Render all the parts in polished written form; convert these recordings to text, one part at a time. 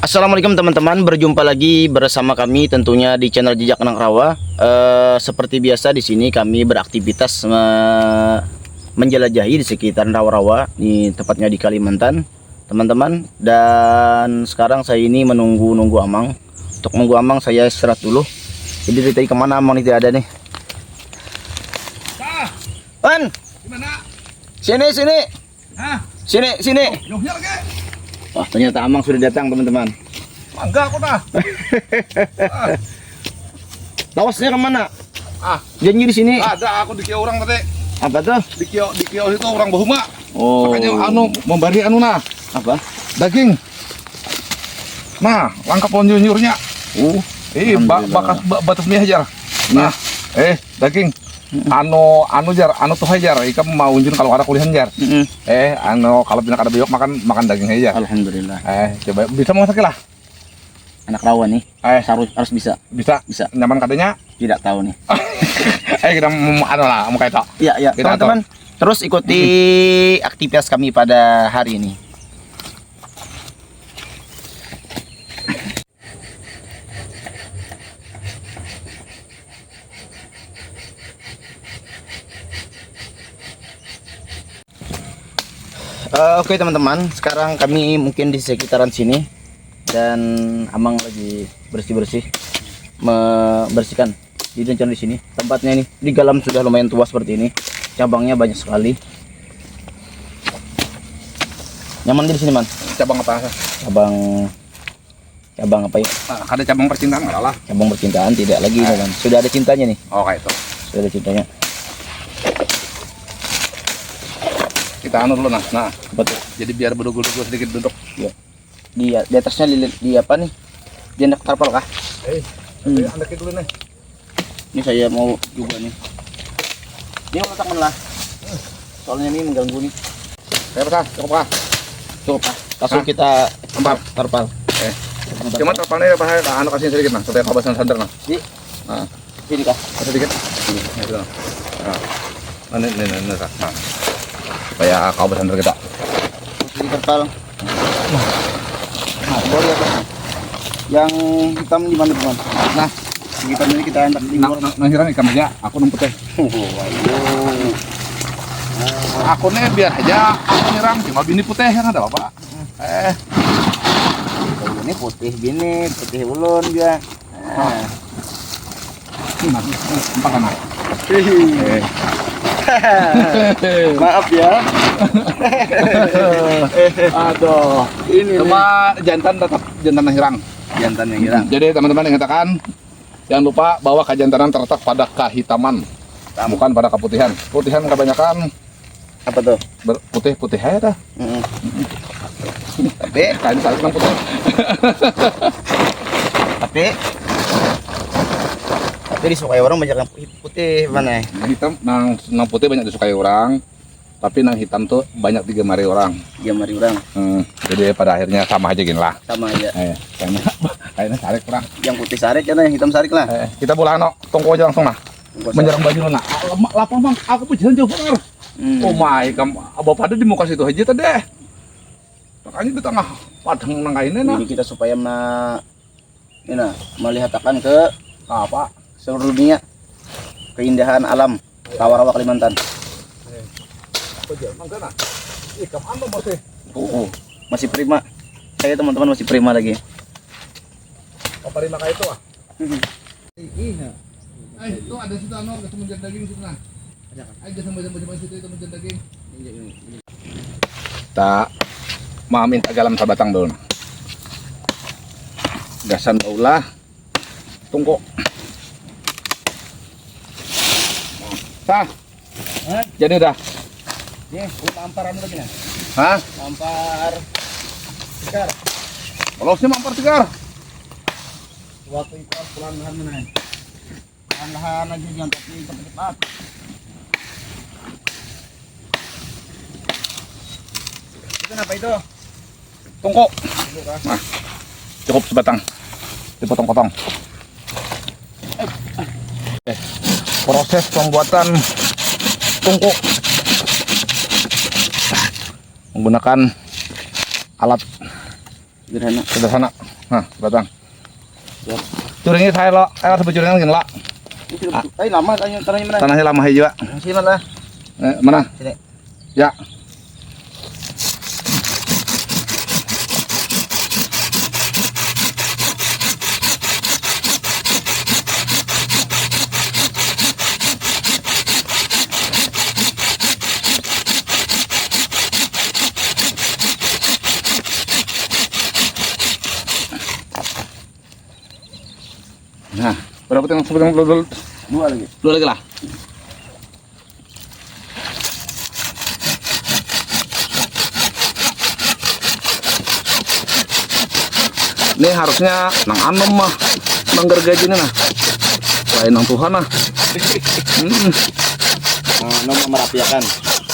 Assalamualaikum teman-teman, berjumpa lagi bersama kami tentunya di channel Jejak Anak Rawa. Seperti biasa di sini kami beraktivitas menjelajahi di sekitaran rawa-rawa, tepatnya di Kalimantan, teman-teman. Dan sekarang saya ini menunggu Amang. Untuk menunggu Amang saya istirahat dulu. Jadi dari tadi kemana Amang ini tidak ada nih? Pan, gimana? sini. Hah? Sini. Nyuhnya lagi? Wah, ternyata Amang sudah datang teman-teman. Enggak aku dah. Tawasnya kemana? Janji di sini. Ada aku di kio orang tadi. Apa tuh? Di kio itu orang bahuma. Oh. Makanya memberi nah. Apa? Daging. Nah, langkap nyurnya. Bakas batas mie aja. Nah, daging. Anu jar, tuh hajar. Ika mau unjun kalau ada kuliah jar. Kalau tidak ada biok makan daging aja. Alhamdulillah. Coba bisa masak lah. Anak rawa nih. Harus bisa. Bisa. Nyaman katanya? Tidak tahu nih. Kita mau kayak itu. Iya, teman-teman. Terus ikuti aktivitas kami pada hari ini. Oke teman-teman, sekarang kami mungkin di sekitaran sini dan Amang lagi bersih-bersih, membersihkan di sini. Tempatnya ini di galam sudah lumayan tua seperti ini, cabangnya banyak sekali. Nyaman di sini man? Cabang apa? Cabang apa ya? Ada cabang percintaan nggak lah? Cabang percintaan tidak lagi man. Sudah ada cintanya nih. Oh kayak itu. Sudah ada cintanya. Kita dulu nah. Betul. Jadi biar berdugul-dugul sedikit duduk. Ya. Di atasnya di apa nih? Di anak tarpal kah? Andek dulu nih. Ini saya mau juga nih. Ini mau letakkan lah. Soalnya ini mengganggu nih. Cukup kah? Langsung kita tempat tarpal. Cuma tarpalnya bahaya. Anu kasih sedikit nah, supaya kabasan sadar nah. Sini kah? Sedikit. Ini gitu. Ini nah. Supaya kabasan sadar kita. Di tarpal. Nah, boleh apa? Yang hitam di mana teman? Nah, hitam ini kita hendak di luar. Nah, hiram ikan aja. Aku numpuk teh. Aku nih biar aja aku nyiram cuma bini putih yang ada apa? Ini putih bini, putih ulun juga. Empat kan? Maaf ya. Aduh. Ini cuma jantan tetap jantan hirang. Jantan yang hirang. Jadi teman-teman ingatkan, jangan lupa bahwa kejantanan terletak pada kehitaman, bukan pada keputihan. Putihan kebanyakan apa tuh? Putih aja dah. Tapi kain salib yang putih. tapi disukai orang banyak yang putih mana? Hitam, nang putih banyak disukai orang, tapi nang hitam tuh banyak digemari orang. Jadi pada akhirnya sama aja gini lah. Sama aja. Kayaknya sarik kurang. Yang putih sarik ya, yang hitam sarik lah. Kita bola tongko aja langsung nah. Menyerang baju nah. Lapang bang, aku pujian jauh bener. Oh my, bapak ada di muka situ aja tadi. Makanya di tengah padang nangkainnya nah. Jadi kita supaya melihatkan ke apa seluruh dunia keindahan alam rawa-rawa Kalimantan. Masih prima. Saya teman-teman masih prima lagi. Apa prima kayak itu Iya. Itu ada situ ada semenjak daging situ nah. Aja sama situ itu menjadi daging. Tak mau minta galam sabatang dulu. Gasan baulah. Tunggu. Jadi dah. Mamparan lagi nih. Mampar tikar. Kalau sih mampar tikar. Waktu itu pelan-pelan mana? Pelan-pelan aja jangan cepat. Kenapa itu? Tunggu. Nah, cukup sebatang. Dipotong-potong. Proses pembuatan tungku menggunakan alat sederhana. Nah, batang. Siap. Curingnya saya lo, harus bercuringan gini lo. Ay, lama tanahnya mana? Tanahnya lama hijau. Sini mana? Mana? Sini. Ya. Nah, berapa tengok sebetulnya dulu? Dua lagi lah. Ini harusnya nang anom mah, nang gergaji ini nah. Lain nang Tuhan nah. Nomor merapiakan.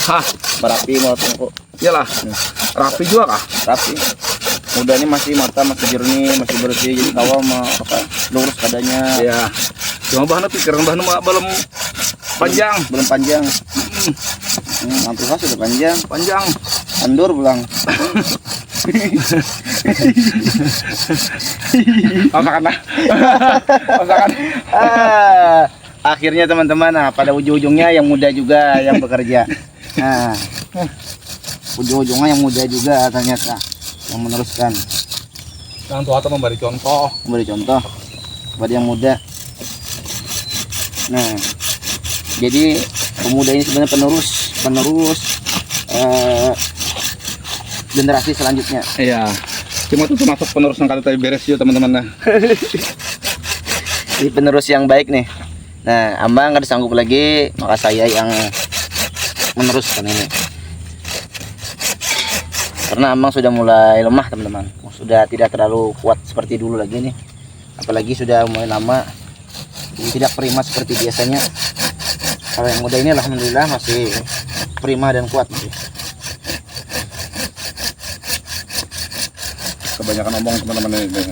Hah, Merapi mau tunggu. iyalah. Rapi juga kah? Rapi. Muda ini masih mata, masih jernih, masih bersih. Jadi kawal mah apa? Lurus kadanya. Iya. Cuma bahannya pikiran bahannya mah belum panjang. Belum panjang. Nanti sudah panjang. Panjang. Andur pulang. Masakan lah. Masakan. Akhirnya teman-teman, nah, pada ujung-ujungnya yang muda juga yang bekerja. Nah, ujung-ujungnya yang muda juga ternyata yang meneruskan. Yang tua memberi contoh. Memberi contoh pada yang muda. Nah, jadi pemuda ini sebenarnya penerus generasi selanjutnya. Iya. Cuma itu termasuk penerus yang kali tadi beres juga teman-teman nah. Ini penerus yang baik nih. Nah, Ambang nggak disanggup lagi, maka saya yang meneruskan ini. Karena Ambang sudah mulai lemah teman-teman, sudah tidak terlalu kuat seperti dulu lagi nih. Apalagi sudah mulai lama, jadi tidak prima seperti biasanya. Kalau yang muda ini alhamdulillah masih prima dan kuat masih. Kebanyakan ngomong teman-teman ini.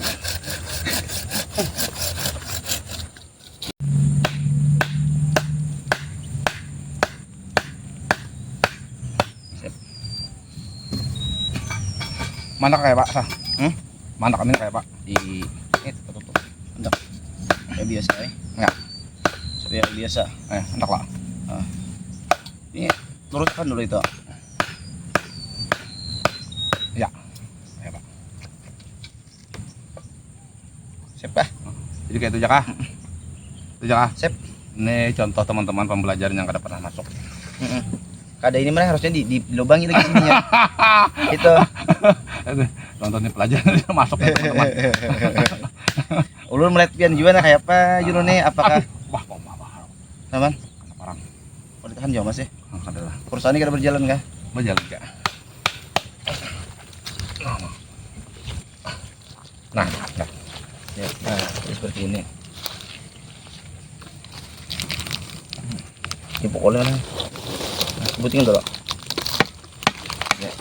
Mana kayak Pak? Sah? Mana kan ini kayak Pak? Di ini tutup. Hendak. Kayak biasa ya. Enggak. Kayak biasa. Hendak lah. Ini luruskan dulu itu. Ya. Ya Pak. Siap kah? Jadi kayak itu aja kah? Itu aja kah? Siap. Ini contoh teman-teman pembelajaran yang kada pernah masuk. Kada ini mana harusnya dilubangi lagi sininya. Itu. Nontonnya pelajaran masuk ya teman-teman. Ulun melihat pian juga nah kayak apa juru nih apakah Wah, teman? orang. Oh, ditahan jauh Mas ya. Adalah Perusahaan ini kada berjalan kah? berjalan ya. Nah, Ya, nah, seperti ini. Ini pokoknya nah. Sebutin dulu. Ya.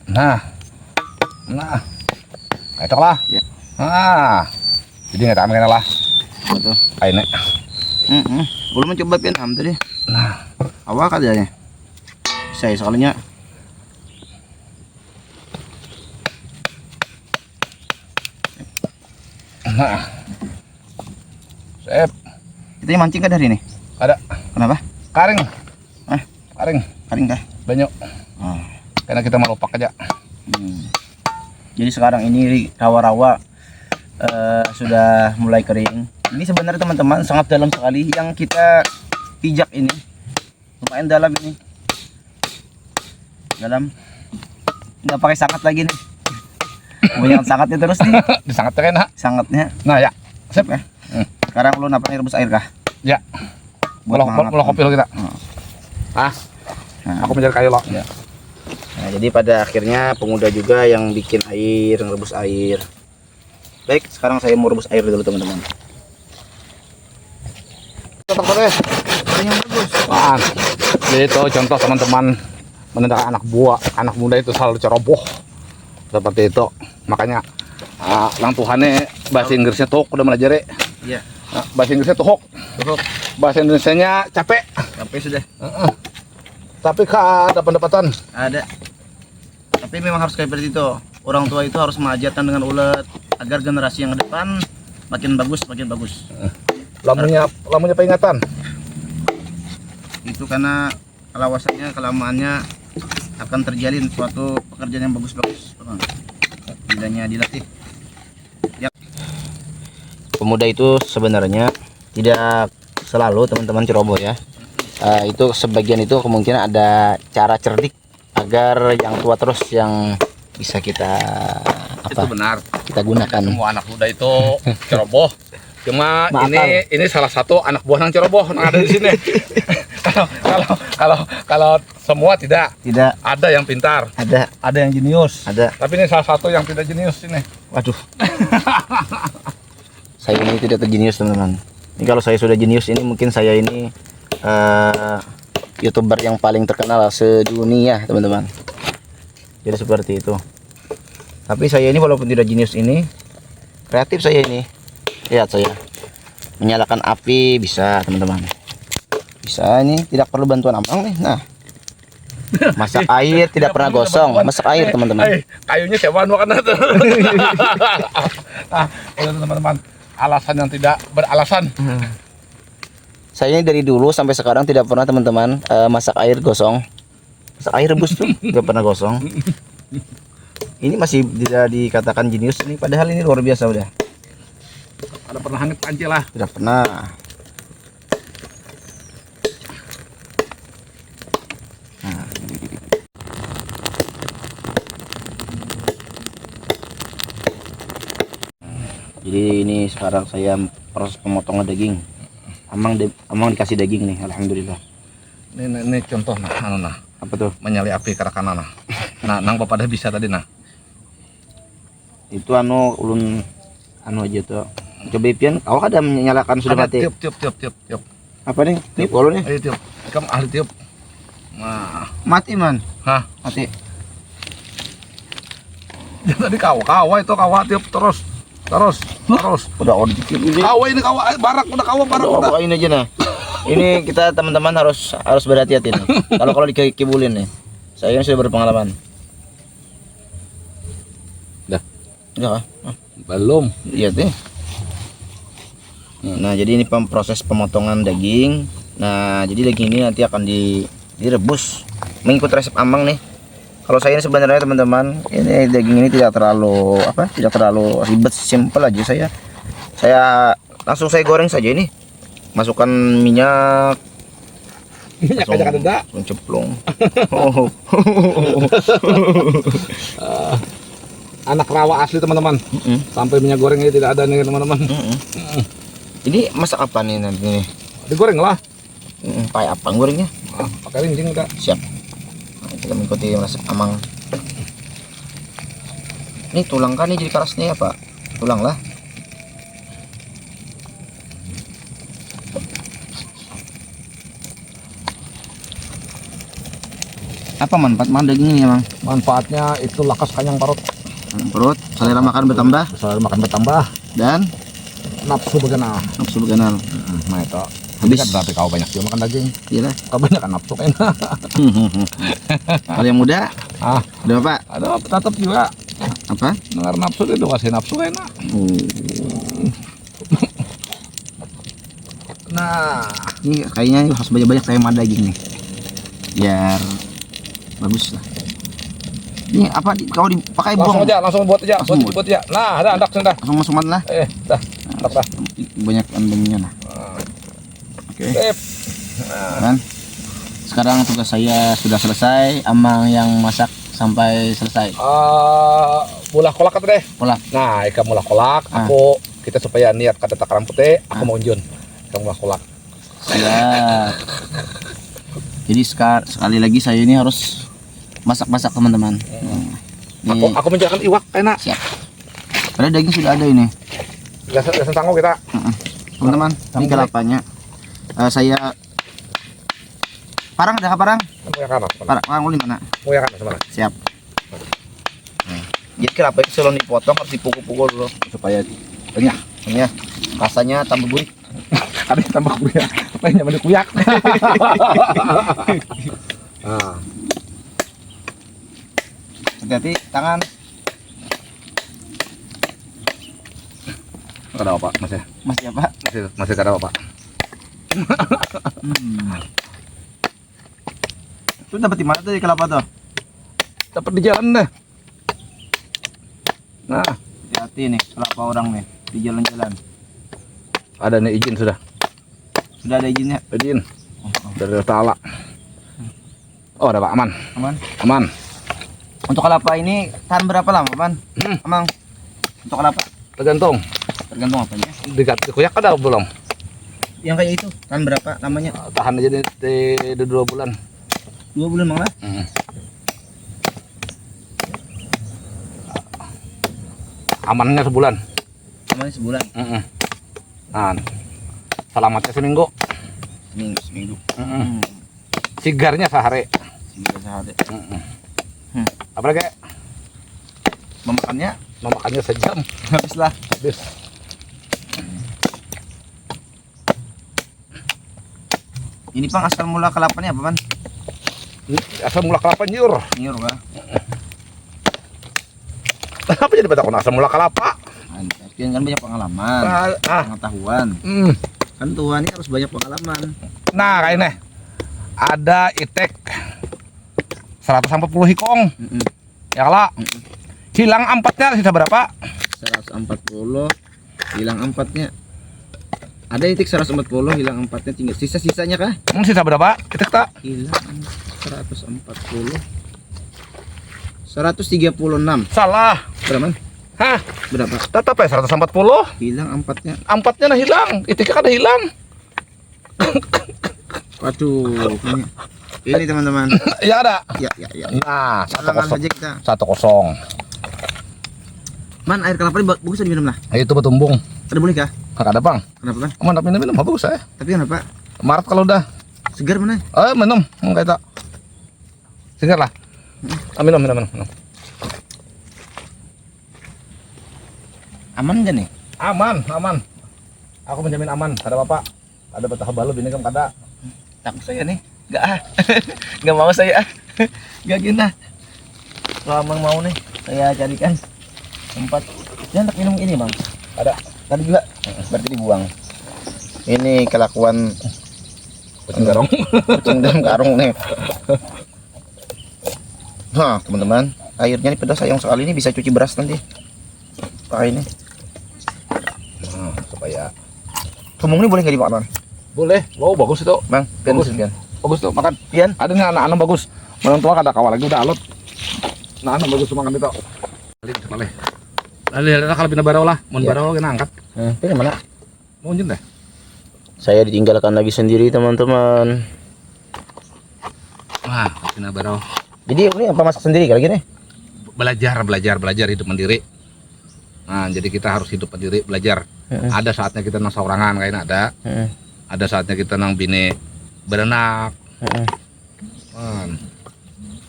Nah. Nah, itu lah. Ya. Jadi nggak tahu lah. Betul. Ini. Belum mencoba pian ham tadi. Nah, Awak katanya. Saya sekalinya. nah, sip. Kita mancing kah dari ini? Ada Kenapa? karing. Eh, Karing. karing kah? Banyak. Oh. Karena kita melupak aja. Jadi sekarang ini rawa-rawa sudah mulai kering. Ini sebenarnya teman-teman sangat dalam sekali yang kita pijak ini. Lumayan dalam ini. Dalam. Nggak pakai sangat lagi nih. Kebanyakan sangatnya terus nih. Sangat keren ha. Sangatnya. Nah ya. Sip ya. Sekarang lu apa rebus air kah? Ya. Buat Belok kopi lo kita. Nah, Aku mencari kayu lo. ya. Nah, jadi pada akhirnya pemuda juga yang bikin air, yang rebus air. Baik, sekarang saya mau rebus air dulu teman-teman. Yang bagus. Jadi itu contoh teman-teman menentang anak buah, anak muda itu selalu ceroboh seperti itu. Makanya lang Tuhannya bahasa Inggrisnya tuhok udah belajar ya. Iya. Bahasa Inggrisnya tuhok. Bahasa Indonesianya capek. Sampai sudah. Tapi kak ada pendapatan. Ada. Tapi memang harus kayak seperti itu. Orang tua itu harus mengajarkan dengan ulet agar generasi yang ke depan makin bagus, makin bagus. Lamunya peringatan. Itu karena kelawasannya, kelamaannya akan terjalin suatu pekerjaan yang bagus-bagus. Bilanya dilatih. Ya. Pemuda itu sebenarnya tidak selalu teman-teman ceroboh ya. Itu sebagian itu kemungkinan ada cara cerdik agar yang tua terus yang bisa kita Itu benar. kita gunakan. Semua anak muda itu ceroboh. Cuma Makar. ini salah satu anak buah yang ceroboh yang ada di sini. kalau semua tidak ada yang pintar, Ada yang jenius. ada. Tapi ini salah satu yang tidak jenius ini. Waduh. Saya ini tidak terjenius teman-teman. Ini kalau saya sudah jenius ini mungkin saya ini YouTuber yang paling terkenal sedunia teman-teman. Jadi seperti itu. Tapi saya ini walaupun tidak jenius ini kreatif saya ini. Lihat saya menyalakan api bisa teman-teman. Bisa ini tidak perlu bantuan abang nih. Nah, masak air tidak pernah gosong. Masak air teman-teman. Kayunya siapa makan itu? Nah, itu teman-teman alasan yang tidak beralasan. Saya ini dari dulu sampai sekarang tidak pernah teman-teman masak air gosong. Masak air rebus tuh tidak pernah gosong. Ini masih tidak dikatakan jenius ini, padahal ini luar biasa udah. Ada pernah hangit panci lah. Tidak pernah. Nah. Jadi ini sekarang saya proses pemotongan daging. Amang dikasih daging nih, alhamdulillah. Ini contoh nah, Apa tuh? menyali api ke kanan nah. Nah, nang bapak dah bisa tadi nah. Itu ulun aja tuh. Coba pian, kau ada menyalakan sudah mati. Tiup. Apa nih? Tiup kalau nih. Ayo tiup. Kamu ahli tiup. Nah, Mati man. hah? Mati. Tadi kawa itu tiup terus. Udah dikit ini. Kawa ini barak udah. Udah ini aja nah. Ini kita teman-teman harus berhati-hati nih. Kalau dikibulin nih. Saya ini sudah berpengalaman. Udah kah? Belum. Iya deh. Nah, jadi ini proses pemotongan daging. Nah, jadi daging ini nanti akan direbus mengikut resep Amang nih. Kalau saya ini sebenarnya teman-teman, ini daging ini tidak terlalu ribet, simple aja saya langsung saya goreng saja ini. Masukkan minyak. Minyak aja kan ada. Langsung cemplung. Oh. Anak rawa asli teman-teman. Sampai minyak gorengnya tidak ada nih teman-teman. Ini masak apa nih nanti nih? Digoreng lah. Pakai apa gorengnya? Pakai rinjing enggak? Siap. Nah, kita mengikuti resep Amang. Ini tulang kan nih jadi keras nih ya Pak? Tulang lah. Apa manfaat makan daging ini Mang? Manfaatnya itu lakas kanyang parut. Perut, selera makan bertambah Soal makan bertambah dan nafsu berkenal. nafsu berkenal. Nah itu. Habis. Kan berarti kau banyak juga makan daging. Iya lah. Kau banyak kan nafsu kan. Kalau yang muda, ada apa? Ada tetap juga. Apa? Dengar nafsu itu kasih nafsu enak. Nah, Ini kayaknya harus banyak-banyak saya makan daging nih. Biar bagus lah. Ini apa kau dipakai langsung buang? aja, langsung buat aja, Langsung buat ya. Nah, ada andak sudah. Langsung masuk lah. Dah, dah. Banyak kandungnya lah. Oke. Sip. Kan? Sekarang tugas saya sudah selesai. Amang yang masak sampai selesai. Bolah kolak atau deh. Kolak. Nah, ikan bolah kolak. Aku kita supaya niat kata takaran putih. Aku mau unjun. Ikan bolah kolak. Siap. Jadi sekali lagi saya ini harus masak-masak teman-teman. Aku menjalankan iwak enak. Siap. Padahal daging sudah ada ini. Biasa sanggup kita. Teman-teman, ini kelapanya. Saya parang ada parang? Mau yang kanan. Parang di mana? Mau yang kanan mana? Siap. Jadi kelapa itu sebelum dipotong harus dipukul-pukul dulu supaya Banyak. ini ya rasanya tambah gurih. Ada yang tambah kuyak. Apa yang nyaman kuyak? Nah, Hati-hati tangan. ada apa masih? Masih apa? Masih ada apa? Itu dapat di mana tuh di kelapa tuh? Dapat di jalan deh. Nah, Hati-hati nih kelapa orang nih di jalan-jalan. ada nih izin sudah. Sudah ada izinnya? Izin dari Allah Ta'ala. Oh, ada Pak, aman. Aman. Aman. Untuk kelapa ini tahan berapa lama, Man? Emang untuk kelapa Tergantung. tergantung apanya. Dikuyak ada belum? Yang kayak itu tahan berapa lamanya? Tahan aja di 2 bulan. 2 bulan malah. Amannya sebulan. Amannya sebulan. Nah, selamatnya seminggu. Seminggu. Sigarnya sehari. Sehari. Apa lagi? Memakannya Memakannya sejam. habislah. Habis. Ini Pang asal mula kelapanya apa, Man? Asal mula kelapa nyur. Nyur kah? Apa jadi batakon asal mula kelapa? Tapi kan banyak pengalaman, pengetahuan. Kan Tuhan ini harus banyak pengalaman. Nah, kayak ini. Ada itek 140 hikong. Ya kalau hilang 4-nya sisa berapa? 140 hilang 4-nya. Ada itik 140 hilang 4-nya tinggal sisa-sisanya kah? Sisa berapa? Itek tak? Hilang 140 136. Salah. Berapa, Man? Hah? Berapa? Tetap ya 140. Hilang 4-nya. 4-nya nah hilang. Iteknya kan ada hilang. Waduh, ini teman-teman. Ya ada. Ya. Nah, Tangan 1-0. aja kita. 1-0. Man, air kelapa ini bagus diminum lah. Itu bertumbung. Ada boleh kah? Kagak ada, Bang. Kenapa, Man? Aman minum bagus ya. Tapi kenapa? Maret kalau udah. Segar mana? Minum. Enggak tak. Segar lah. Minum. Aman gak nih? Aman. Aku menjamin aman. Ada bapak. Ada betah balu ini kan kada. Takut saya nih. Gak mau saya. Gak gina. Kalau Amang mau nih, saya carikan tempat. Dia hendak minum ini, Bang. Ada. Tadi juga. Berarti dibuang. Ini kelakuan Kucing garong. kucing dalam karung nih. Nah, teman-teman, airnya ini pedas sayang sekali, ini bisa cuci beras nanti. Pakai ini. Nah, supaya Tumung ini boleh nggak dimakan? boleh. Wow, bagus itu. Bang, pian Bagus. pian. Bagus tuh makan. Pian. Ada nih anak-anak bagus. Menang tua kada kawal lagi udah alot. Nah, anak bagus tuh makan itu. Boleh. Lalu kalau bina barau lah, mun Ya. barau kena angkat. Pian mana? Mau njun deh. Saya ditinggalkan lagi sendiri, teman-teman. Wah, bina barau. Jadi ini apa masak sendiri kali gini? Belajar hidup mandiri. Nah, jadi kita harus hidup mandiri, belajar. Ada saatnya kita nang saurangan kayaknya ada. Ada saatnya kita nang bini berenak.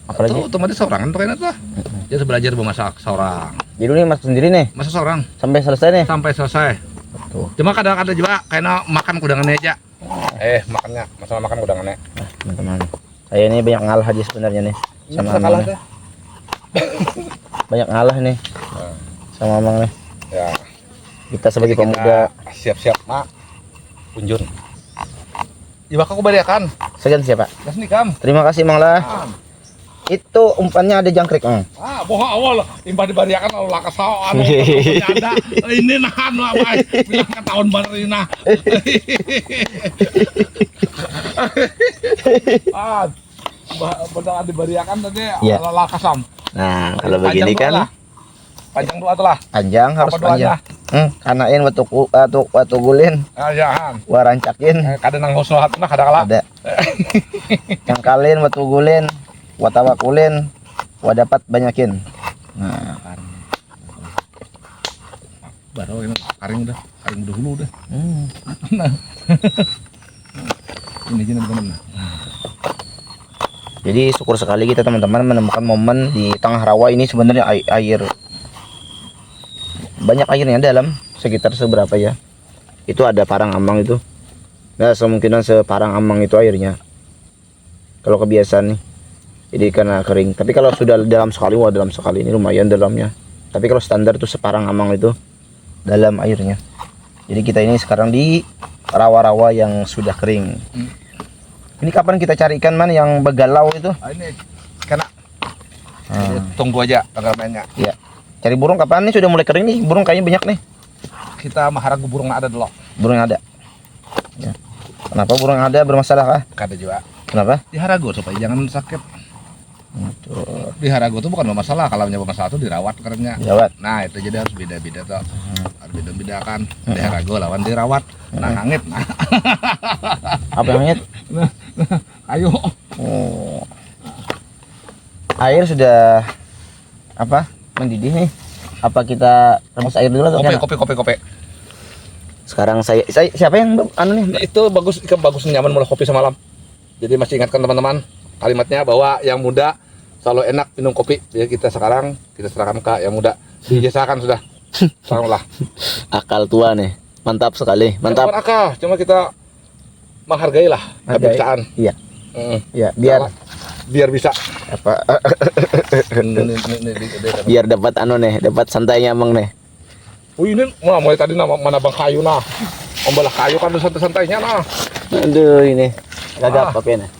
Apalagi? Itu otomatis saurangan tuh kayaknya tuh. Jadi belajar memasak seorang. Jadi ini masak sendiri nih Masak seorang sampai selesai nih. sampai selesai. Tuh. Cuma kadang-kadang juga kayaknya makan kudangannya aja. Makannya, masalah makan kudangannya. Teman-teman. Saya ini banyak ngalah aja sebenarnya nih sama Amang. Nih. Banyak ngalah nih sama Amang nih. Ya. Kita sebagai Jadi pemuda kita siap-siap mak. Punjun. Iba aku bariakan. segan siapa? Gas nih kam. Terima kasih Mang lah. Itu umpannya ada jangkrik, Mang. Boha awal imbah dibariakan lalu lakas anu ada. Ini nahan lah bay. Bilang ke tahun baru ini nah. Benar dibariakan tadi Ya. lakasam. Nah, kalau begini kan Panjang doa tuh lah. panjang harus Apa doanya? panjang. Kanain watu gulin, Jangan. warancakin. Kadang nang husnul hatuna kada kala. Ada. Cangkalin watu gulin, watawakulin, wadapat banyakin. Nah, Baru ini karing udah dulu udah. Ini jenis teman. jadi syukur sekali kita teman-teman menemukan momen di tengah rawa ini. Sebenarnya air banyak airnya dalam, sekitar seberapa ya, itu ada parang Amang itu. Nah, kemungkinan separang Amang itu airnya kalau kebiasaan nih. Jadi karena kering. Tapi kalau sudah dalam sekali, wah dalam sekali ini lumayan dalamnya. Tapi kalau standar tuh separang amang itu dalam airnya. Jadi kita ini sekarang di rawa-rawa yang sudah kering. Ini kapan kita cari ikan man yang begalau itu? Ini kena. Tunggu aja tanggal mainnya. Iya. Cari burung kapan nih sudah mulai kering nih? Burung kayaknya banyak nih. Kita maharagu burung ada dulu. Burung yang ada. Ya. Kenapa burung yang ada bermasalah kah? Ada juga. Kenapa? Diharagu supaya jangan sakit. Tuh. Diharagu itu bukan bermasalah, kalau punya bermasalah itu dirawat karena. Dirawat. Nah itu jadi harus beda-beda tuh. Harus beda-bedakan. Diharagu lawan dirawat. Nah hangit. Nah. Apa yang hanyut? Ayo. Oh. Air sudah apa? Mendidih nih. Apa kita rebus air dulu atau gimana? Kopi. Sekarang saya siapa yang anu nih? Itu bagus, ikan bagus nyaman mulai kopi semalam. Jadi masih ingatkan teman-teman kalimatnya bahwa yang muda selalu enak minum kopi. Jadi kita sekarang kita serahkan ke yang muda. Dibiasakan sudah. Sekaranglah. Akal tua nih. Mantap sekali. Mantap. Bukan akal, cuma kita menghargai lah kebiasaan. Iya. Ya, biar bisa apa? Biar dapat anu nih, dapat santainya emang nih. ini mulai tadi mana bang kayu nah. Membelah kayu kan santai-santainya nah. Aduh ini gagap apa nih.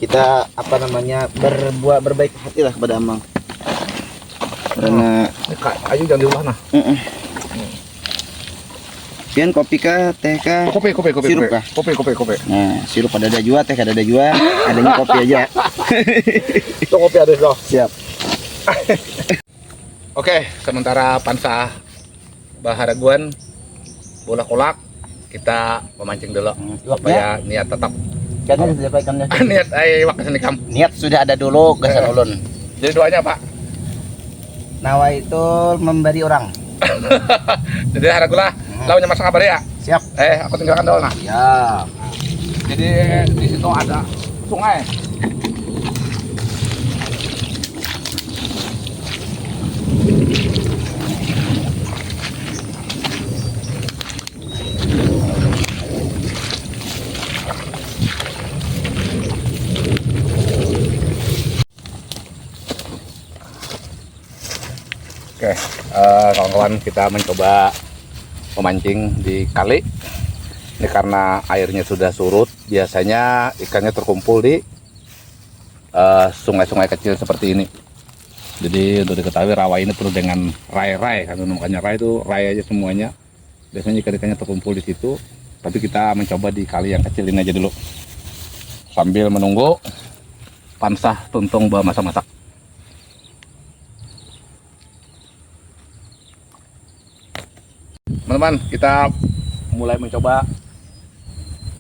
Kita apa namanya berbaik hati lah kepada Amang. Karena kayu jangan diulah nah. Pian kopi kah, teh kah? Kopi. Sirup kah? Kopi. Nah, sirup ada jua, teh ada jua, adanya kopi aja. Itu kopi ada loh. Siap. Oke, sementara pansa baharaguan bola kolak kita memancing dulu supaya niat tetap. Kan siapa ikannya? Niat wakas nikam. Niat sudah ada dulu gasan ulun. Jadi doanya Pak. Nawa itu memberi orang. Jadi haragula lawannya masak kabar ya. Siap. Aku tinggalkan dulu nah. Siap. Jadi di situ ada sungai. Oke, kawan-kawan kita mencoba memancing di kali. Ini karena airnya sudah surut, biasanya ikannya terkumpul di sungai-sungai kecil seperti ini. Jadi untuk diketahui rawa ini penuh dengan rai-rai, kan makanya rai itu rai aja semuanya. Biasanya ikan-ikannya terkumpul di situ, tapi kita mencoba di kali yang kecil ini aja dulu. Sambil menunggu pansah tuntung bawa masak-masak. Teman-teman, kita mulai mencoba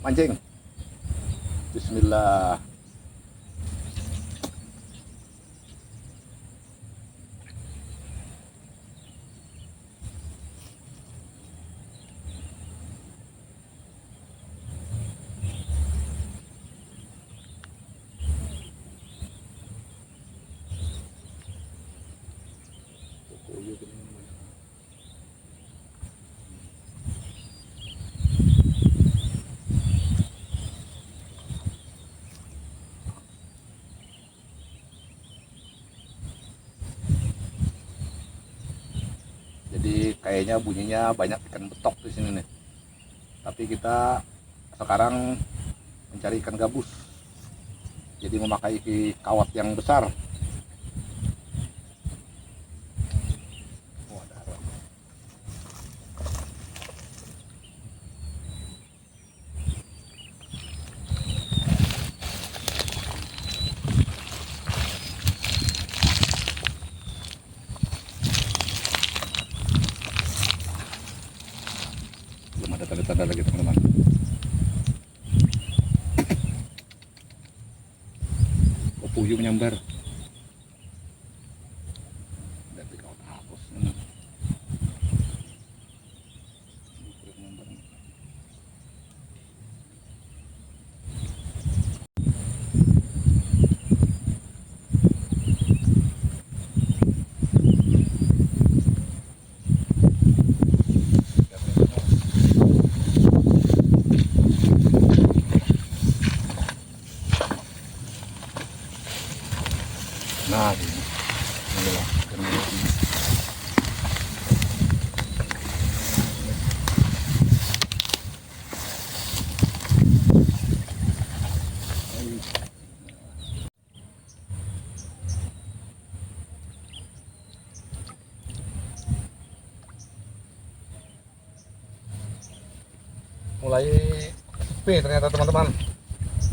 mancing. Bismillah. Jadi kayaknya bunyinya banyak ikan betok di sini nih. Tapi kita sekarang mencari ikan gabus. Jadi memakai kawat yang besar. Oh, ada arwah. Belum ada tanda-tanda lagi teman-teman. Oh, puyuh menyambar. Dari kawat hapus. mulai sepi ternyata teman-teman.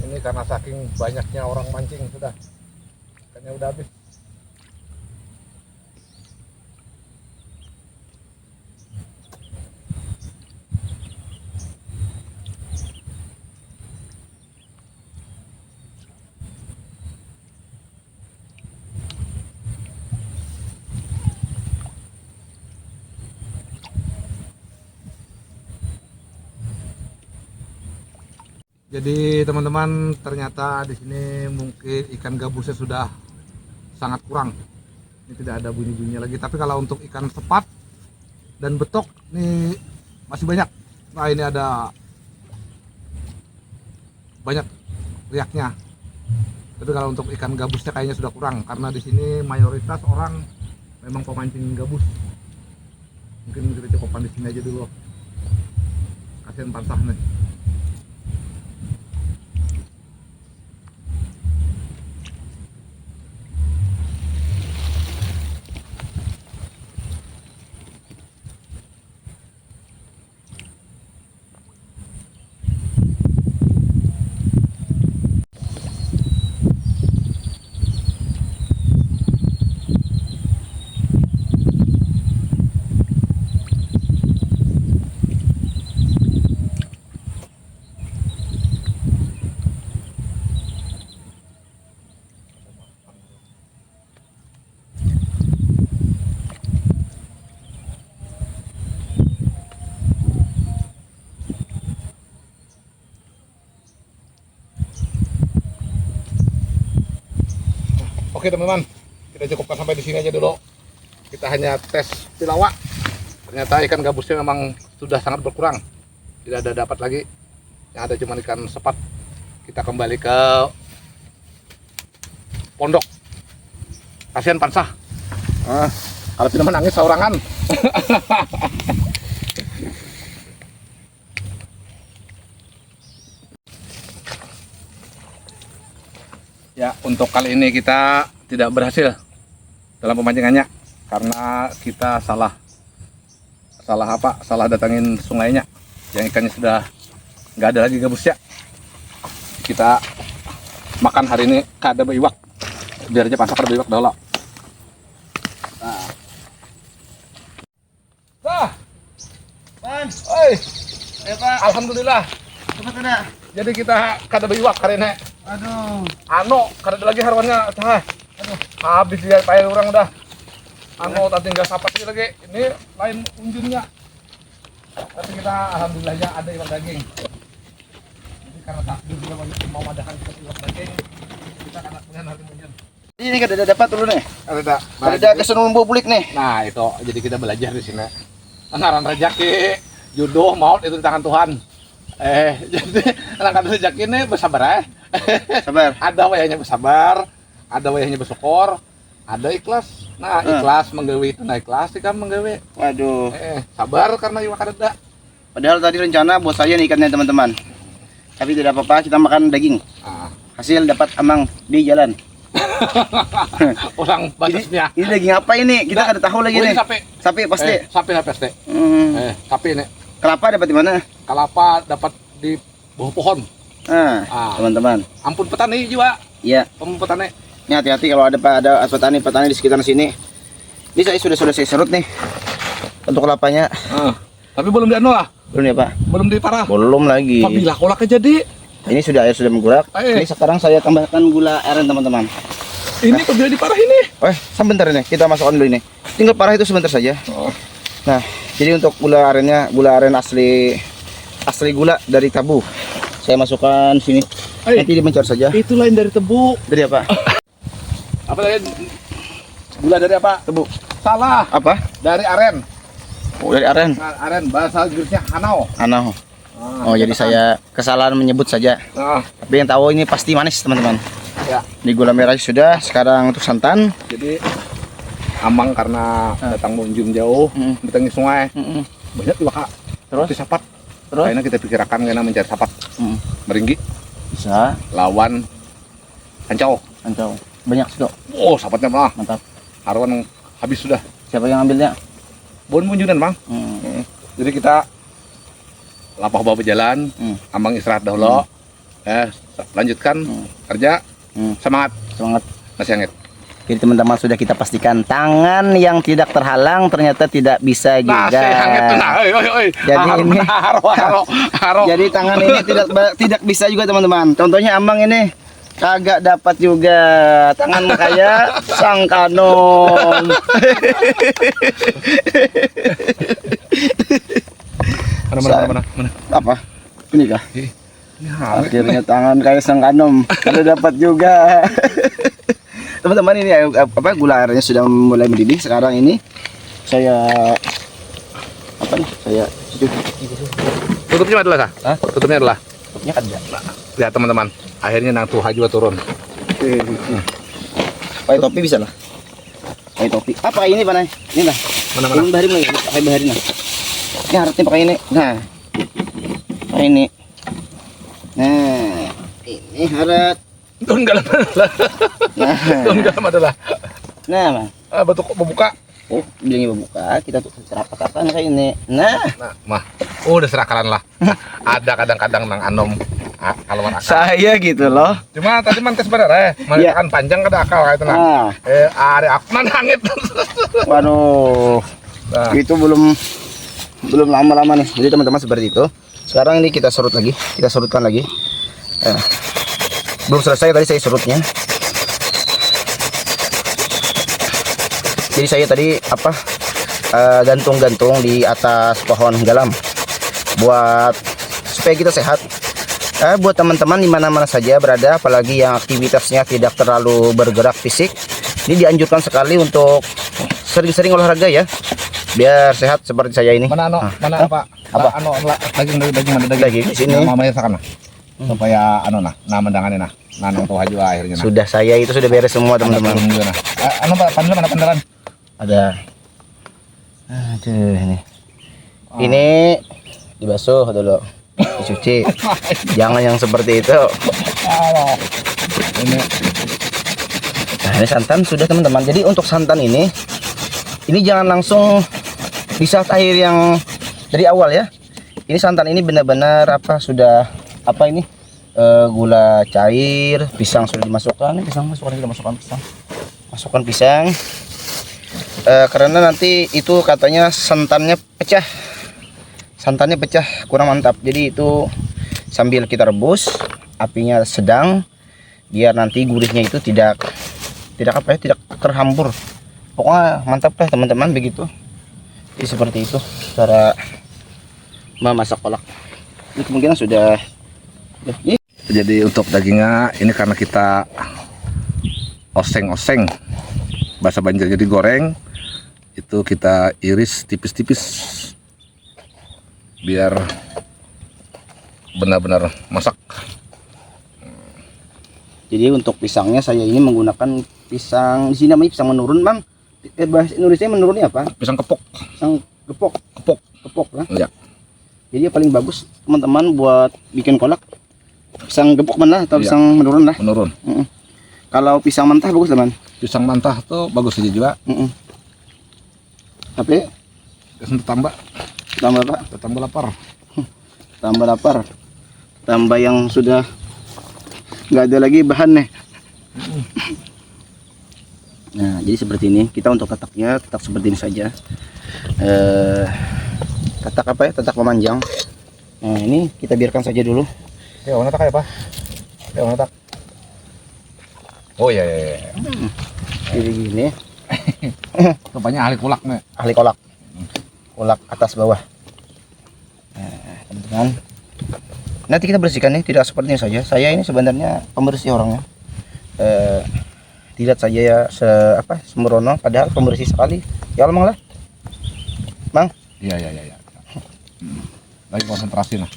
Ini karena saking banyaknya orang mancing sudah. Ikannya udah habis. Jadi teman-teman, ternyata di sini mungkin ikan gabusnya sudah sangat kurang. Ini tidak ada bunyi-bunyinya lagi. Tapi kalau untuk ikan sepat dan betok ini masih banyak. Nah ini ada banyak riaknya. Tapi kalau untuk ikan gabusnya kayaknya sudah kurang karena di sini mayoritas orang memang pemancing gabus. Mungkin kita cukupkan di sini aja dulu. Kasihan pansah nih. Oke teman-teman, kita cukupkan sampai di sini aja dulu. Kita hanya tes tilawak. Ternyata ikan gabusnya memang sudah sangat berkurang. Tidak ada dapat lagi. Yang ada cuma ikan sepat. Kita kembali ke pondok. Kasihan pansah. Kalau tidak menangis saurangan. Ya, untuk kali ini kita tidak berhasil dalam pemancingannya karena kita salah datangin sungainya yang ikannya sudah nggak ada lagi gabusnya. Kita makan hari ini kada beiwak biar aja pasak kada beiwak dahulu. Oi, Pak. Alhamdulillah. Cepat ada. Jadi kita kada beiwak hari ini. Aduh. Kada ada lagi harwannya, cah. Aduh, habis dia payah orang udah. Tak tinggal sapat lagi. Ini lain unjunnya. Tapi kita alhamdulillahnya ada iwak daging. Jadi karena takdir juga mau madakan kita iwak daging, kita kada punya hari unjun. Ini kada ada dapat dulu nih. Ada. Kada ada kesenungan bulik nih. Nah, itu jadi kita belajar di sini. Ngaran rezeki, jodoh, maut itu di tangan Tuhan. Jadi anak-anak rezeki ini bersabar Sabar. Ada wayahnya bersabar, ada wayahnya bersyukur, ada ikhlas. Nah, ikhlas menggawe itu, nah ikhlas kan menggawe. Waduh. Sabar karena iwak ada. Padahal tadi rencana buat saya nih ikannya teman-teman. Tapi tidak apa-apa, kita makan daging. Hasil dapat amang di jalan. Orang batasnya. Ini daging apa ini? Kita kada tahu lagi nih. Sapi pasti. Sapi. Sapi ini. Kelapa dapat di mana? Kelapa dapat di bawah pohon. Teman-teman. Ampun petani juga. Iya. Petani. Ini hati-hati kalau ada petani di sekitar sini. Ini saya sudah saya serut nih untuk kelapanya. Tapi belum dianu lah. Belum ya Pak? Belum diparah. Belum lagi. Apabila kolaknya jadi. Ini air sudah menggurak. Ini sekarang saya tambahkan gula aren teman-teman. Ini apabila diparah ini. Sebentar ini kita masukkan dulu ini. Tinggal parah itu sebentar saja. Nah, jadi untuk gula aren asli gula dari Tabu. Saya masukkan sini. Nanti dimencor saja. Itu lain dari tebu. Dari apa? Apa tadi? Gula dari apa? Tebu. Salah. Apa? Dari aren. Oh, dari aren. Aren bahasa Inggrisnya hanau. Hanau. Oh, jadi saya kesalahan menyebut saja. Tapi yang tahu ini pasti manis, teman-teman. Ya. Ini gula merah sudah, sekarang untuk santan. Jadi amang karena datang munjung jauh, datangi sungai. Banyak iwak. Terus sapat. Terus kayaknya kita pikirkan karena mencari sapat. Meringgi. Bisa lawan hancau. Banyak sih, Dok. Oh, sapatnya mah. Mantap. Harwan habis sudah. Siapa yang ambilnya? Bon munjunan, Bang. Jadi kita lapah bawa berjalan, Amang istirahat dahulu. Lanjutkan kerja. Semangat. Masih hangat. Jadi teman-teman sudah kita pastikan tangan yang tidak terhalang ternyata tidak bisa juga. Jadi ini jadi tangan ini tidak bisa juga teman-teman. Contohnya Amang ini kagak dapat juga tangan kayak sang kanom. Mana? Apa? Ini kah? Akhirnya tangan kayak sang kanom. Ada dapat juga. Teman-teman ini apa gula airnya sudah mulai mendidih. Sekarang ini saya apa nih? Saya tutupnya adalah kah? Tutupnya adalah. tutupnya kan enggak. Lihat teman-teman, akhirnya nang tuha juga turun. Pakai topi bisa lah. Pakai topi. Apa ini mana? Ini lah. Mana? Ini baharin lagi. Pakai baharin lah. Ini harusnya pakai ini. Nah. Pakai ini. Nah, ini harap. Turun galam adalah. Nah. Turun galam adalah. Nah, Bang. Betul kok membuka. Oh, bilangnya membuka, kita tuh serapat-serapan kayak ini. Nah, Mah. Udah serakaran lah. Ada kadang-kadang nang anom kalau akal. saya gitu loh. Cuma tadi mantes bener kan panjang kada akal kayak itu nah. Ada aku hangit. Waduh. Nah. Itu belum lama-lama nih. Jadi teman-teman seperti itu. Sekarang ini kita serut lagi, kita serutkan lagi. Belum selesai tadi saya serutnya. Jadi saya tadi gantung-gantung di atas pohon galam buat supaya kita sehat. Buat teman-teman di mana-mana saja berada, apalagi yang aktivitasnya tidak terlalu bergerak fisik, ini dianjurkan sekali untuk sering-sering olahraga ya, biar sehat seperti saya ini. Mana apa? Daging di sini. Mamanya sakana. Supaya mendangannya nanang tuh juga akhirnya. Sudah saya itu sudah beres semua teman-teman. Mana pandaran? Ada. Aduh ini. Ini dibasuh dulu, dicuci. Jangan yang seperti itu. Nah, ini santan sudah teman-teman. Jadi untuk santan ini jangan langsung di saat air yang dari awal ya. Ini santan ini benar-benar sudah gula cair, pisang sudah dimasukkan. Masukkan pisang. Karena nanti itu katanya santannya pecah, kurang mantap. Jadi itu sambil kita rebus, apinya sedang, biar nanti gurihnya itu tidak terhambur. Pokoknya mantap lah teman-teman begitu. Jadi seperti itu cara memasak kolak. Ini kemungkinan sudah. Jadi untuk dagingnya ini karena kita oseng-oseng, bahasa Banjar jadi goreng, itu kita iris tipis-tipis biar benar-benar masak. Jadi untuk pisangnya saya ini menggunakan pisang, di sini namanya pisang menurun, Bang. Bahasa Indonesia menurunnya apa? Pisang kepok. Pisang kepok lah. Ya. Jadi yang paling bagus teman-teman buat bikin kolak pisang gepok mana atau pisang menurun lah. Menurun. Kalau pisang mentah bagus teman. Pisang mentah tuh bagus aja juga. Tapi tambah apa? Tambah lapar. Tambah lapar. Tambah yang sudah nggak ada lagi bahan nih. Nah, jadi seperti ini. Kita untuk tataknya tatak seperti ini saja. Tatak tatak memanjang. Nah, ini kita biarkan saja dulu. Ya, warna tak apa? Ya, warna tak. Oh ya. Jadi gini. Rupanya ahli kolak nih. Ahli kolak. Kolak atas bawah. Nah, teman-teman. Nanti kita bersihkan nih, tidak seperti ini saja. Saya ini sebenarnya pembersih orangnya. Tidak saja ya sembrono, padahal pembersih sekali. Ya Allah, Mang lah. Mang. Iya. Lagi konsentrasi nah.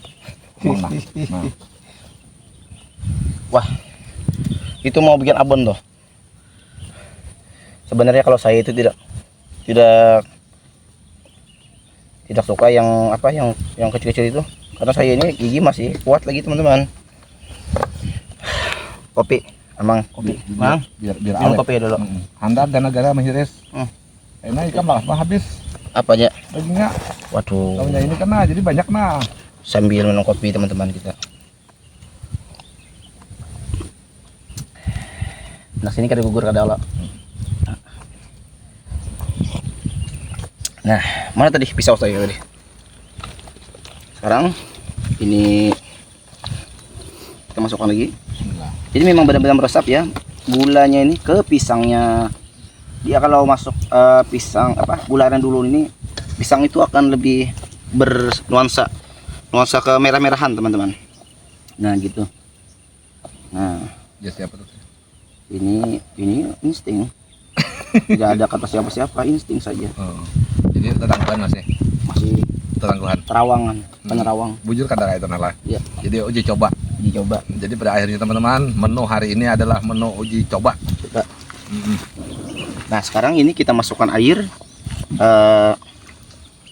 Wah, itu mau bikin abon loh. Sebenarnya kalau saya itu tidak suka yang kecil-kecil itu, karena saya ini gigi masih kuat lagi teman-teman. Kopi, Amang. Kopi, Mang. Biar minum kopi dulu. Handap dan negara mahiris. Enak ikan mah habis. Apa aja? Dagingnya. Waduh. Tahunya ini kan jadi banyak nah. sambil minum kopi teman-teman kita. Nah sini kada gugur kada ala. Nah mana tadi pisau saya tadi? Sekarang ini kita masukkan lagi. Jadi memang benar-benar meresap ya gulanya ini ke pisangnya. Dia kalau masuk pisang gulanya dulu ini, pisang itu akan lebih bernuansa ke merah-merahan teman-teman. Nah gitu. Nah Ya siapa tuh? ini insting. Tidak ada kata siapa-siapa, insting saja. Oh. Jadi tetangguhan masih tetangguhan. Terawangan, penerawang. Bujur kada kayak itu lah. Ya, Jadi uji coba. dicoba. Jadi pada akhirnya teman-teman, menu hari ini adalah menu uji coba. Coba. Nah, sekarang ini kita masukkan air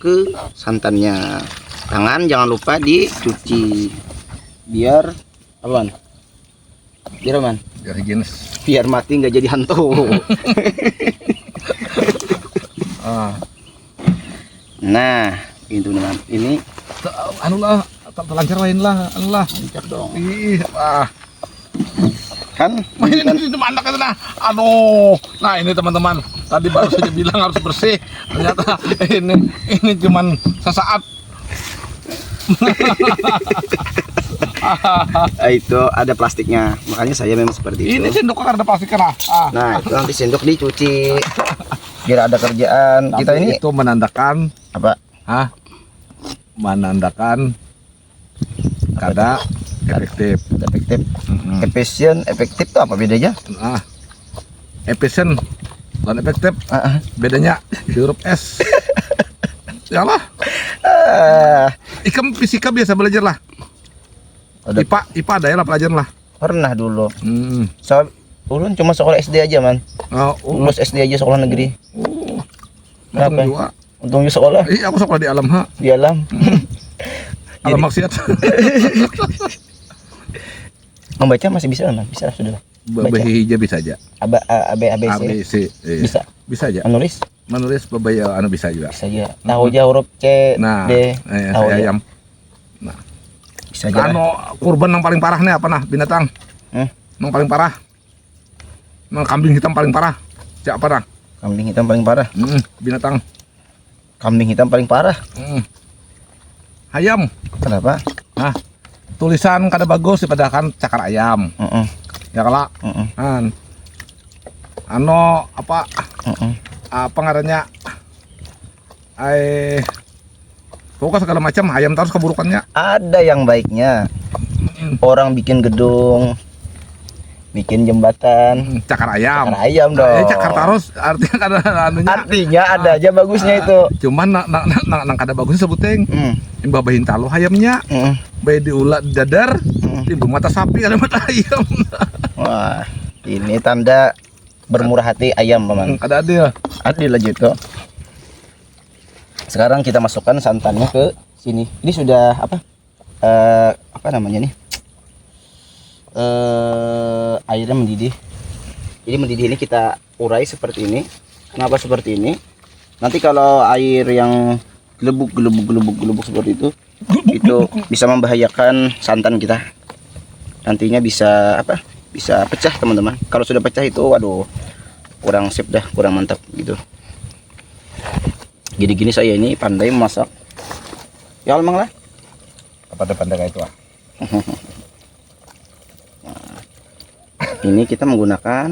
ke santannya. Tangan jangan lupa dicuci biar apaan? Biar aman. Biar higienis. Biar mati nggak jadi hantu. Ah. Nah, itu teman. Ini Anu lah, terlancar lain lah, anu lah. lancar dong. Ih, Kan ini mana kan nah, nah ini teman-teman, tadi baru saja bilang harus bersih, ternyata ini cuman sesaat. itu ada plastiknya, makanya saya memang seperti itu. Ini sendok kan ada plastik kan? Nah, itu nanti sendok dicuci biar ada kerjaan. Tapi Kita ini itu menandakan apa? Menandakan kada efektif. Efektif. Efisien, efektif itu apa bedanya? Efisien dan efektif bedanya huruf S. Yalah. Ikam fisika biasa belajar lah. Ada IPA ada ya lah pelajaran lah. pernah dulu. So, ulun cuma sekolah SD aja man. Lulus SD aja sekolah negeri. Kenapa? Juga. Untung di sekolah. Aku sekolah di alam ha. Di alam. Alam maksiat. Membaca masih bisa man? Bisa sudah. Hija bisa aja. ABC. Iya. Bisa. Bisa aja. Menulis babaya anu bisa juga. bisa aja. Tahu aja huruf C, Nah, D. Tahu saya aja. ayam. Bisa aja. Anu kurban yang paling parah nih apa nah binatang? Yang paling parah. Yang kambing hitam paling parah. Siapa nah? Kambing hitam paling parah. Binatang. Kambing hitam paling parah. Ayam. Kenapa? Tulisan kada bagus daripada kan cakar ayam. Ya kala. Kan. Ano apa? Apa ngarannya? Pokoknya segala macam ayam terus keburukannya. Ada yang baiknya. Orang bikin gedung, bikin jembatan, Cakar ayam. cakar ayam dong. Cakar terus artinya kada anunya. Artinya ada aja bagusnya itu. Cuman nang kada bagusnya sebuting. Imbah bahin talo ayamnya. Bayi diulat dadar. Timbul mata sapi ada mata ayam. Wah, ini tanda bermurah hati ayam paman. Kada adil. Adil aja itu. Sekarang kita masukkan santannya ke sini. Ini sudah apa? Apa namanya nih? Airnya mendidih. Jadi mendidih ini kita urai seperti ini. Kenapa seperti ini? Nanti kalau air yang gelebuk seperti itu bisa membahayakan santan kita. Nantinya bisa apa? Bisa pecah teman-teman. Kalau sudah pecah itu waduh kurang sip dah, kurang mantap gitu. Gini-gini saya ini pandai memasak. Ya memang lah. Apa pandai kayak itu Ini kita menggunakan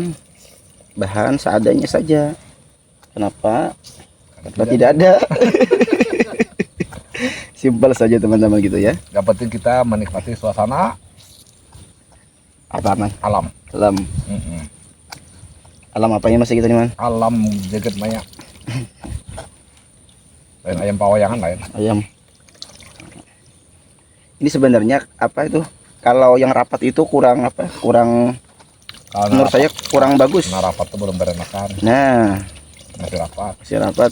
bahan seadanya saja. Kenapa? Karena tidak ada. Simpel saja teman-teman gitu ya. Yang penting kita menikmati suasana Apa man? alam. Alam apanya masih kita nih man? Alam jagat maya. Lain ayam pawayangan lain. Ayam. Ini sebenarnya apa itu? Kalau yang rapat itu kurang apa? Kurang. Kalau Menurut saya kurang bagus. Nah rapat tuh belum berenakan. Nah, Masih rapat. masih rapat.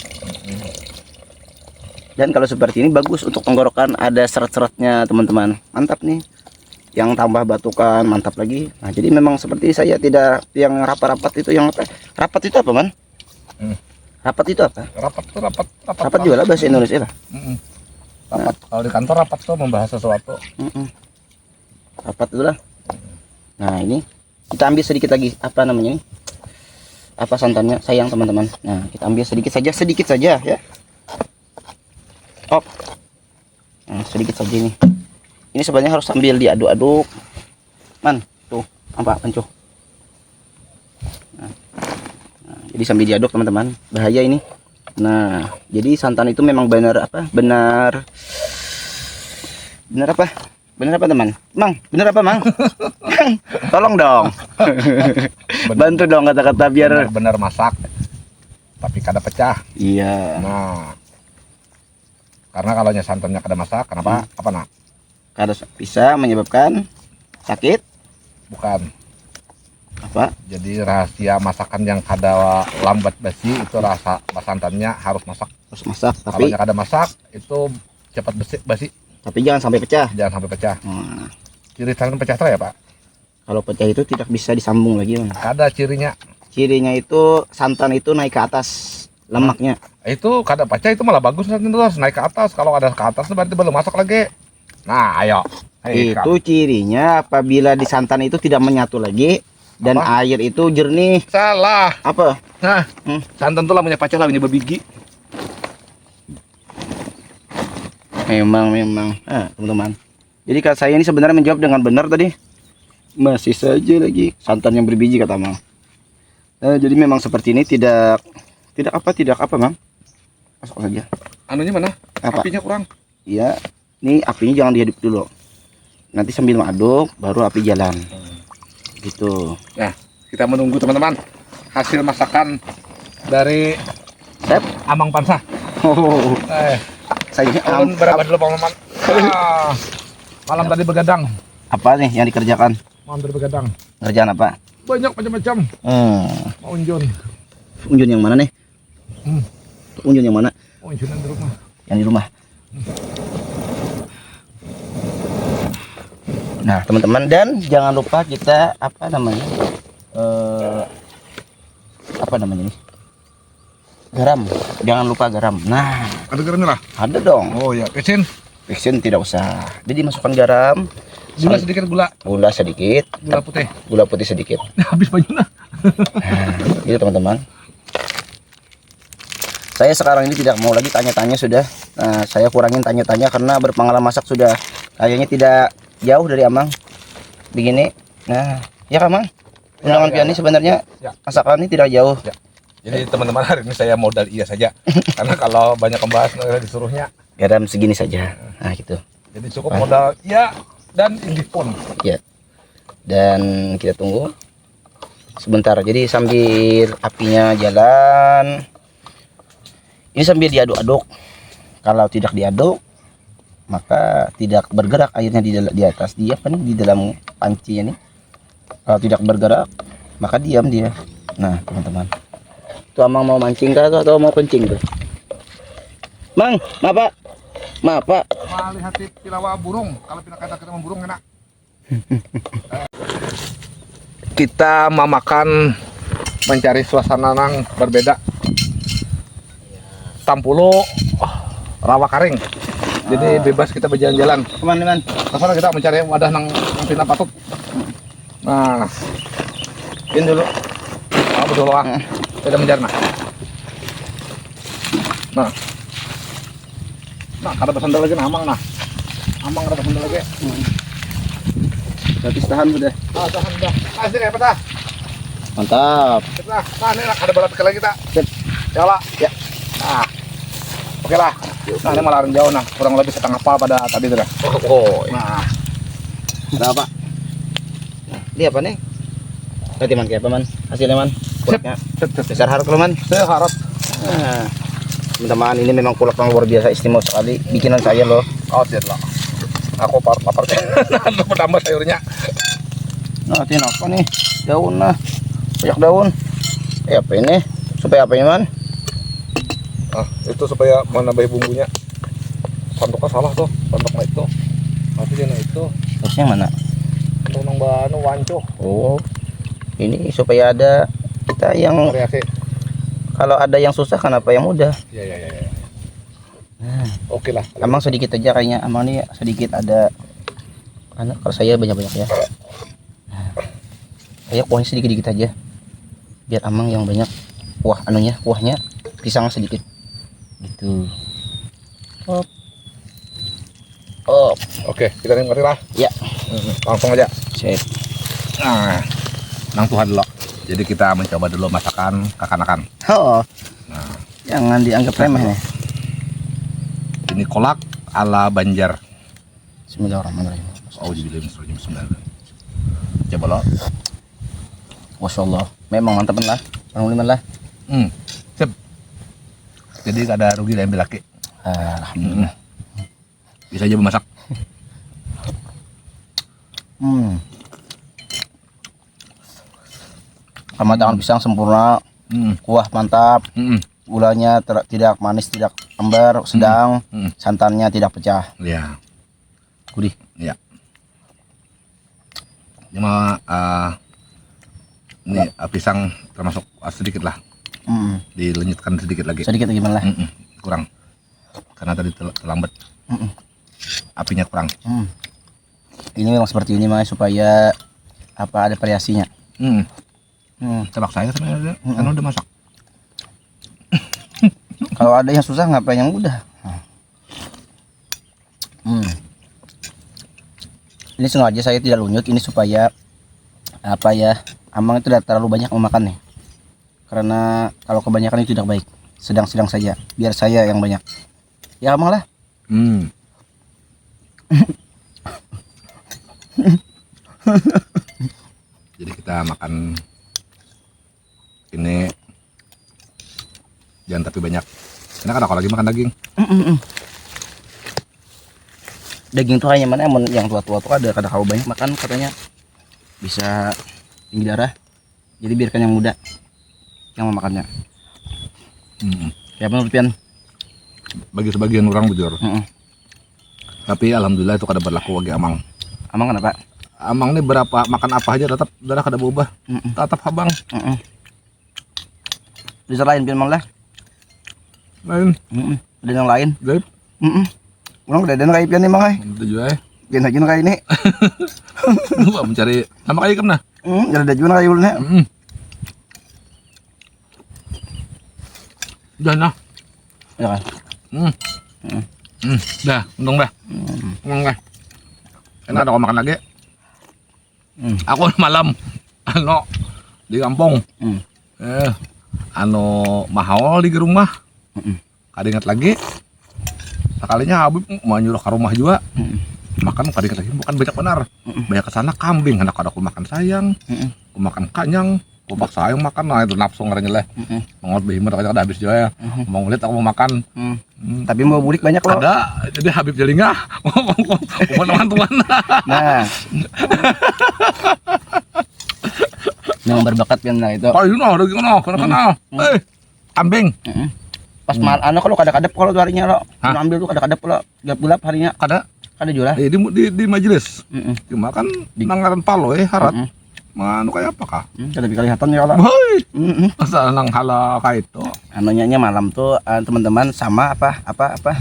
Dan kalau seperti ini bagus untuk tenggorokan, ada seret-seretnya teman-teman. Mantap nih. Yang tambah batukan mantap lagi. Nah, jadi memang seperti saya tidak yang rapat-rapat itu yang apa? Rapat itu apa man? Hmm. Rapat itu apa? Rapat tuh rapat. Rapat juga lah bahasa Indonesia lah. Rapat kalau di kantor rapat tuh membahas sesuatu. Rapat dulu lah. Nah ini kita ambil sedikit lagi apa namanya ini? Apa santannya sayang teman-teman. Nah kita ambil sedikit saja ya. Oh, nah, sedikit saja ini. Ini sebenarnya harus sambil diaduk-aduk. Man, tuh apa panco. Nah, jadi sambil diaduk teman-teman, bahaya ini. Nah, jadi santan itu memang benar apa? Benar apa? Benar apa teman? Mang, benar apa Mang? Mang, tolong dong. Bantu dong kata-kata biar benar masak. Tapi kada pecah. Iya. Nah, karena kalau santannya kada masak, kenapa? Apa nak? Kada bisa menyebabkan sakit. Bukan. Apa? Jadi rahasia masakan yang kada lambat basi itu rasa santannya harus masak. Harus masak, Kalau tapi kada masak itu cepat basi. tapi jangan sampai pecah. Jangan sampai pecah. Nah, Ciri santan pecah tuh ya Pak? kalau pecah itu tidak bisa disambung lagi, Man. Kada cirinya. Cirinya itu santan itu naik ke atas lemaknya. Itu kada pecah itu malah bagus santan itu harus naik ke atas. Kalau ada ke atas berarti belum masak lagi. Nah, ayo. Itu cirinya apabila di santan itu tidak menyatu lagi dan Apa? air itu jernih. Salah. Apa? Nah, santan tuh lamanya pecah lah ini berbiji. Memang. Teman-teman. Jadi kata saya ini sebenarnya menjawab dengan benar tadi. Masih saja lagi santan yang berbiji kata Mang. Jadi memang seperti ini tidak apa Mang? Masuk saja. Anunya mana? Apa? Apinya kurang. Iya. Ini apinya jangan dihidup dulu. Nanti sambil mengaduk baru api jalan. Gitu. Nah, kita menunggu teman-teman hasil masakan dari Chef Amang Pansa. Saya Tahun berapa dulu Pak? Malam tadi begadang. apa nih yang dikerjakan? Malam tadi begadang. Kerjaan apa? Banyak macam-macam. Mau unjun. Unjun yang mana nih? Unjun yang mana? Mau unjun yang di rumah. Yang di rumah. Nah teman-teman, dan jangan lupa kita apa namanya ini, garam. Jangan lupa garam. Nah Ada garamnya lah. ada dong. Oh ya, kecil. Fixin tidak usah. Jadi masukkan garam, Gula sedikit gula. gula sedikit, Gula putih. gula putih sedikit. Habis banyak lah. Nah, gitu teman-teman. Saya sekarang ini tidak mau lagi tanya-tanya sudah. Nah, saya kurangin tanya-tanya karena berpengalaman masak sudah. Kayaknya tidak jauh dari Amang. Begini. Nah, ya kan Mang? Undangan piani sebenarnya Ya. masakan ini tidak jauh. Ya. Jadi teman-teman hari ini saya modal iya saja. Karena kalau banyak membahas disuruhnya. Garam segini saja. Nah, gitu. Jadi cukup modal iya dan indipun. Ya. Dan kita tunggu sebentar. Jadi sambil apinya jalan, ini sambil diaduk-aduk. Kalau tidak diaduk, maka tidak bergerak airnya di atas dia kan di dalam panci ini. Kalau tidak bergerak, maka diam dia. Nah, teman-teman. Itu Amang mau mancing kah atau mau kencing tuh? Mang, maaf Pak. Maaf Pak. Melihat tilawa burung, kalau pindah kata kita burung enak. Kita memakan mencari suasana yang berbeda. Tampulu rawa karing. Jadi bebas kita berjalan-jalan. Teman-teman. Kesana kita mencari wadah nang pindah patut. Nah, Pin dulu. betul lah. Kita mencari nah. Nah, ada pesandal lagi Amang nah. Amang ada pesandal lagi. Berarti tahan sudah. Tahan dah. Asik ya, Pak. Mantap. Nah, ini ada balap lagi kita. Sip. Ya lah. Ya. Nah. Oke lah. Nah, ini malah jauh nah, kurang lebih setengah pal pada tadi tuh dah. Oh. Nah, Ada apa? Ini apa nih? Berarti Man kayak apa Man? Hasilnya Man? Kulaknya besar harap Man. saya harap Nah, teman-teman ini memang kulak yang luar biasa istimewa sekali. Bikinan saya loh. siap lah. Aku lapar nah, menambah sayurnya. Nah, ini apa nih? Daun nah. Banyak daun. Apa ini? Supaya apa ini Man? Ah, itu supaya menambah bumbunya. Sandoknya salah tuh, sandoknya itu. Tapi dia itu Terusnya mana? untuk nambah wanco. Oh, ini supaya ada kita yang Variasi. kalau ada yang susah kenapa yang mudah? Ya. Nah, Oke lah. Amang sedikit aja kayaknya. Amang nih sedikit ada. Kalau saya banyak-banyak ya. Saya kuahnya sedikit-sedikit aja. Biar Amang yang banyak. Kuahnya pisang sedikit. Gitu. Oh. Oke, kita nikmati lah. Ya. Langsung aja. Sip. Nah, nang Tuhan dulu. Jadi kita mencoba dulu masakan kakanakan. Oh. Nah, Jangan dianggap remeh nih. ini kolak ala Banjar. Bismillahirrahmanirrahim. Bismillahirrahmanirrahim. Coba lo. Masya Allah. Memang mantap lah. Pangliman lah. Sip. Jadi gak ada rugi lah yang laki. Alhamdulillah. Bisa aja memasak. Masakan pisang sempurna. Kuah mantap. Gulanya tidak manis, tidak amber, sedang. Santannya tidak pecah. Ya. Gurih. Ya. Cuma ini pisang termasuk sedikit lah. Dilenyitkan sedikit lagi. Sedikit gimana lah? Kurang. Karena tadi terlambat. Apinya kurang. Ini memang seperti ini mas supaya ada variasinya. Tebak saya sebenarnya karena udah masak. Kalau ada yang susah ngapain yang mudah? Ini sengaja saya tidak lunyut ini supaya Amang itu tidak terlalu banyak memakan nih. Karena kalau kebanyakan itu tidak baik. Sedang-sedang saja. Biar saya yang banyak. Ya Amang lah. Jadi kita makan ini jangan tapi banyak. Karena kan aku lagi makan daging. Daging tuh hanya mana yang tua-tua tuh ada kalau banyak makan katanya bisa tinggi darah. Jadi biarkan yang muda yang memakannya. Ya menurut Pian? Bagi sebagian orang bujur. Tapi alhamdulillah itu kada berlaku bagi Amang. Amang kenapa? Amang ini berapa makan apa aja tetap darah kada berubah. Tetap habang. Bisa lain Pian Mang lah. Lain. Ada yang lain. Gaib. Ulang udah ada kayak Pian nih Mang ay. Itu juga. Pian aja kayak ini. Lupa mencari nama kayak kemana? Jadi ada juga kayak ulunnya. Udah nah. Ya kan. Dah, untung dah. Untung dah. Enak ada kau makan lagi. Aku malam di kampung. Mahal di rumah. Kada ingat lagi. Sekalinya Habib mau nyuruh ke rumah juga. Makan kada ingat lagi bukan banyak benar. Banyak kesana kambing, anak ada aku makan sayang. Aku makan kanyang. Aku paksa sayang makan, nah itu nafsu ngaranya lah. Mengot behimer kada habis juga ya. Mau ngeliat aku mau makan. Tapi mau bulik banyak loh. Ada, jadi Habib Jalingah. Teman-teman. Nah. Yang berbakat Pian lah itu. Oh iya ada gimana? Kenal. Kambing. Pas anak kalau kadang-kadang kalau tuh harinya lo ambil tuh kadang-kadang lo gelap harinya kada jual. Di majelis. Cuma kan nangaran palo harat. Manu kayak apa kah? Kada kelihatan ya kalau. Boy. Masa nang hala kayak itu. Anunya malam tuh teman-teman sama apa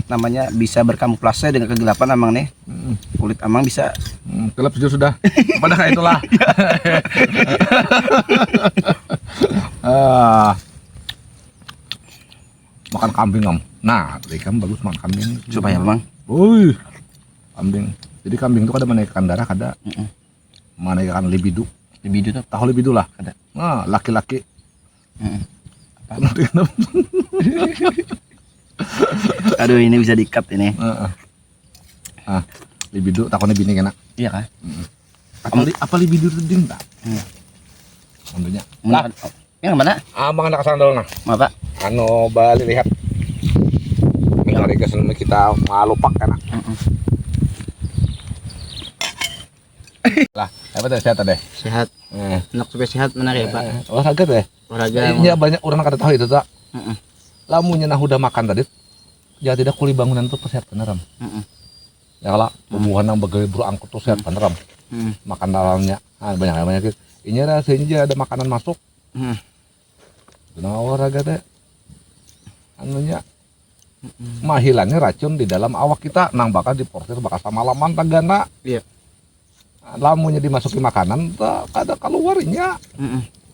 namanya bisa berkamuflase dengan kegelapan Amang nih. Kulit Amang bisa Gelap sudah. Pada kayak itulah. Makan kambing om. Nah, ikan bagus makan kambing. supaya Amang. Woi, kambing. Jadi kambing itu kada menaikkan darah, kada menaikkan libido. Libido tuh Tahu libido lah. ada. Nah, laki-laki. Aduh ini bisa di-cut ini. Libido takutnya bini kena. Iya kan? Apa libido itu ding tak? Tentunya. Lah, yang mana? Amang anak sandal nah. Apa? Anu bali lihat. Hari kesan kita malupak kan. Lah, apa teh sehat deh? Sehat. Anak supaya sehat mana ya Pak? Olahraga teh. Olahraga. Iya banyak orang kada tahu itu tak. Lamunnya nah udah makan tadi. Ya tidak kuli bangunan tuh sehat beneran. Ya kalau tumbuhan yang begitu berangkut tuh sehat beneran. Makan dalamnya banyak. Ini rasanya ada makanan masuk. Nah olahraga teh. Anunya Mahilangnya racun di dalam awak kita, nang bakal diportir bakal sama laman tagana. Iya. Lamunnya dimasuki makanan, tak ada keluarnya.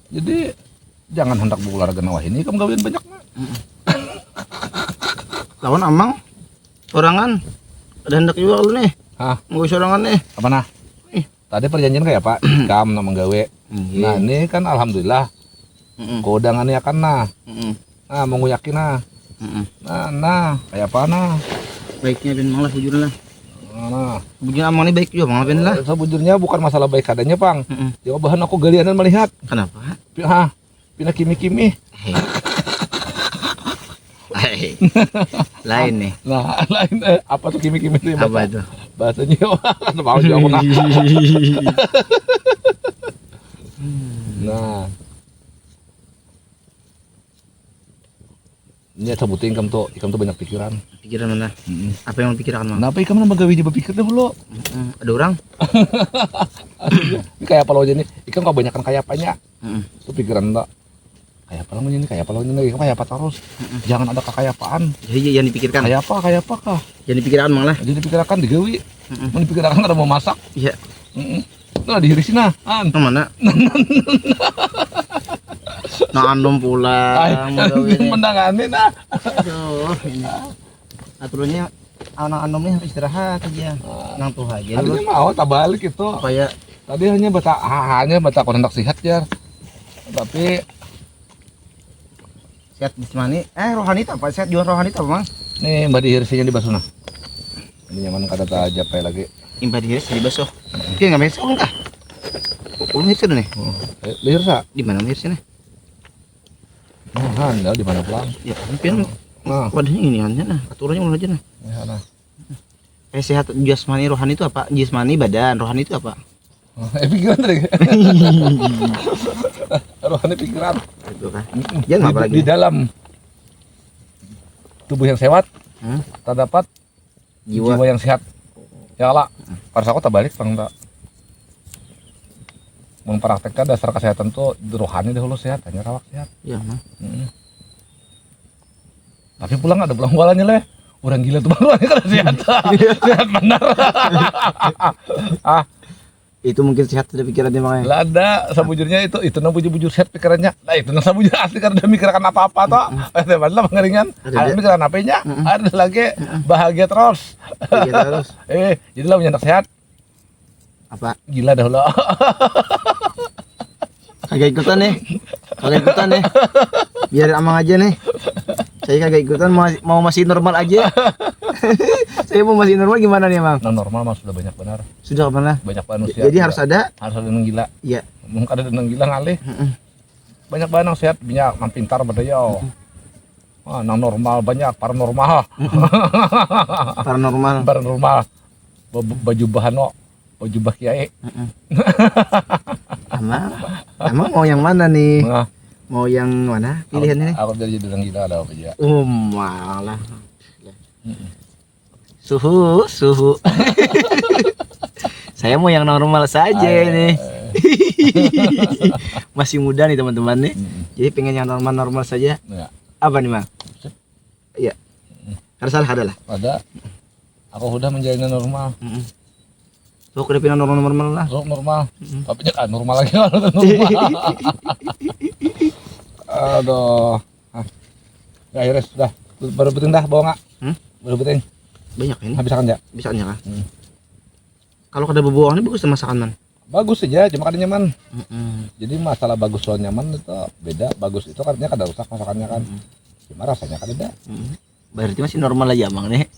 Jadi jangan hendak berolahraga nawah ini, kamu gawin banyak na. Lawan amang orangan ada hendak juga lu nih. Hah? Mau sorangan nih. Apa nah? Tadi perjanjian kayak Pak, kam nama gawe. Nah ini kan alhamdulillah, kodangannya kan nah, mau nguyakin nah. Nah, kayak apa nah? Baiknya ben malah bujurnya lah. Nah, Bujurnya amang ini baik juga malah ben lah. sebujurnya bukan masalah baik adanya, Pang. Jawaban aku galianan melihat. Kenapa? Hah, pindah kimi-kimi. Hei. Lain nih. Nah, lain apa tuh kimi-kimi itu? Apa itu? Bahasanya kan mau jawab nah. Nah. Ini sebutin ikam tuh banyak pikiran. Pikiran mana? Apa yang pikirkan mang? Kenapa ikam nama gawe di berpikir dulu? Ada orang? Ini kayak apa lo aja nih? Ikam kebanyakan kayak apanya? Itu pikiran enggak? Kayak apa lo ini? Kayak apa lo ini? Kayak apa terus? Jangan ada kekayapaan. Jadi yang dipikirkan. Kayak apa kah? Yang dipikirkan mang lah. Jadi dipikirkan digawi. Mau dipikirkan ada mau masak. Iya. Nah dihirisin nah. Yang mana? Nah andom pulang. Menangani nah. Aduh ini. Aturannya anak andomnya istirahat aja. Nang tuh aja. Tadinya mau tak balik itu. Supaya Tadi hanya baca kontak sihat ya. Tapi sehat jismani. Rohani apa? Sehat jual rohani apa mang? nih mbak dihirisinya di basuna. Ini nyaman kata tak japai lagi. Impa dihiris jadi basuh. Oke nggak beres kah? Ulun hiris nih. Dihirsa. Di mana hirisnya? Nah, anda di mana pulang? Ya hampir. Nah, Wadahnya ini aja nah. Aturannya ulun aja nah. ya, nah. Sehat jasmani rohani itu apa? Jasmani badan, rohani itu apa? Pikiran tadi. Rohani pikiran. Itu kan. Jangan apa lagi? Di dalam tubuh yang sehat, terdapat Jiwa. jiwa yang sehat. Ya lah, pada aku tak balik bang tak mempraktekkan dasar kesehatan tuh rohani dahulu sehat, hanya rawak sehat. Iya mah. Tapi pulang ada pulang balanya leh. Orang gila tuh baru kan sehat, sehat benar. Itu mungkin sehat tidak pikirannya makanya. Lah ada sabujurnya itu na bujur sehat pikirannya. Nah itu na sabujur asli karena udah mikirkan apa-apa toh. Benar pengaringan. Ada mikiran apanya? Ada lagi bahagia terus. Iya terus. Jadi lah punya anak sehat. Apa? Gila dah lo. Kagak ikutan nih. Biarin amang aja nih. Saya kagak ikutan, mau masih normal aja. Saya mau masih normal gimana nih emang? Nah normal mah sudah banyak benar. Sudah mana? Banyak manusia. Jadi harus ada. Harus ada yang gila. Iya. Mungkin ada yang gila ngalih. Banyak banget yang sehat, banyak yang pintar berdaya. Nang normal banyak, paranormal. Paranormal. Baju bahano, baju bah kiai. Emang mau yang mana nih? Nah, Mau yang mana pilihannya nih? aku jadi orang gila ada apa aja. Malah. Suhu. Saya mau yang normal saja nih. Masih muda nih teman-teman nih. Jadi pengen yang normal saja. Ya. Apa nih, Mang? Iya. Harus salah ada lah. Ada. Aku udah menjalani normal. So, udah pindah normal lah. So, normal. Tapi jangan normal lagi normal. Aduh. Ya Iris sudah. Baru beting dah bawa nggak? Baru beting. Banyak ini. Habis kan ya? Bisa kan? Kalau kada bebuang ini bagus masakan man. Bagus aja, cuma kada nyaman. Jadi masalah bagus soal nyaman itu beda. Bagus itu artinya kada rusak masakannya kan. Cuma rasanya kada ada. Berarti masih normal aja Mang nih.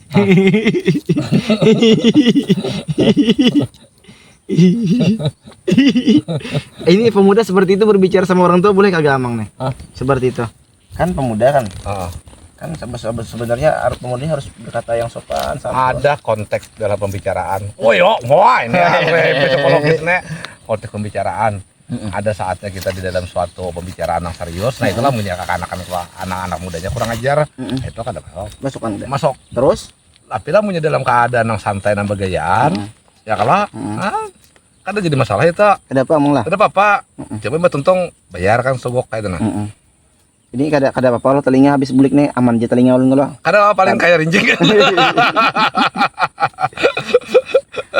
Ini pemuda seperti itu berbicara sama orang tua boleh kagak Amang nih? Seperti itu. Kan pemuda kan? Kan sebenarnya pemuda harus berkata yang sopan. Ada konteks dalam pembicaraan. Oh yo, ini psikologisnya konteks pembicaraan. Ada saatnya kita di dalam suatu pembicaraan yang serius. Nah itulah menyatakan anak-anak mudanya kurang ajar. Itu kan masuk. Terus? Tapi lah punya dalam keadaan yang santai dan bergayaan. Ya kalau kan jadi masalah itu. Ada apa Amang lah? Ada apa? Coba mbak tuntung bayar kan sogok kayak itu nah. Ini kada apa-apa lo telinga habis bulik nih aman aja telinga ulun lo. Kada paling kaya rinjing.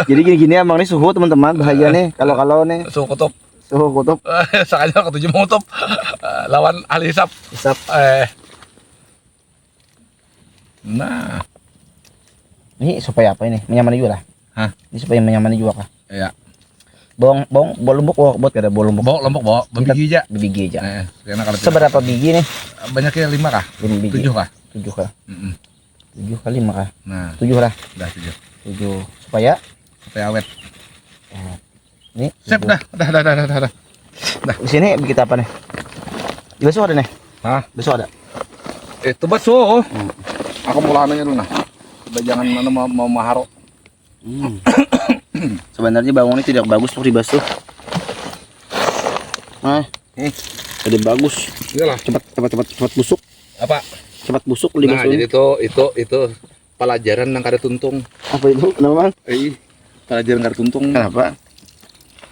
Jadi gini-gini emang nih suhu teman-teman bahaya nih kalau nih Suhu kutub. suhu kutub. Sengaja ketujuh mengutub lawan ahli hisap. Hisap. Nah, Ini supaya apa ini? Menyamani juga lah. Hah? Ini supaya menyamani juga kah? iya. Bol lombok buat kada bol lombok. Bawa lombok bawa berbiji aja. Biji aja. Karena kalau Seberapa biji nih? banyaknya 5 kah? 5 biji. 7 kah? 7 kah? Mm-mm. 7 kali 5 kah? Nah, 7 lah. udah 7. 7 supaya Supaya awet. ini. Sip dah. Di sini kita apa nih? Di besok ada nih. Hah? Besok ada. Itu bakso. Aku mau lananya dulu nah. Udah jangan mana mau maharo. Sebenarnya bawang ini tidak bagus untuk dibasuh. Jadi bagus. Iyalah. Cepat busuk. Apa? Cepat busuk Nah, dibasuh. jadi itu pelajaran yang kada tuntung. Apa itu? Kenapa, Bang? Pelajaran kada tuntung. Kenapa?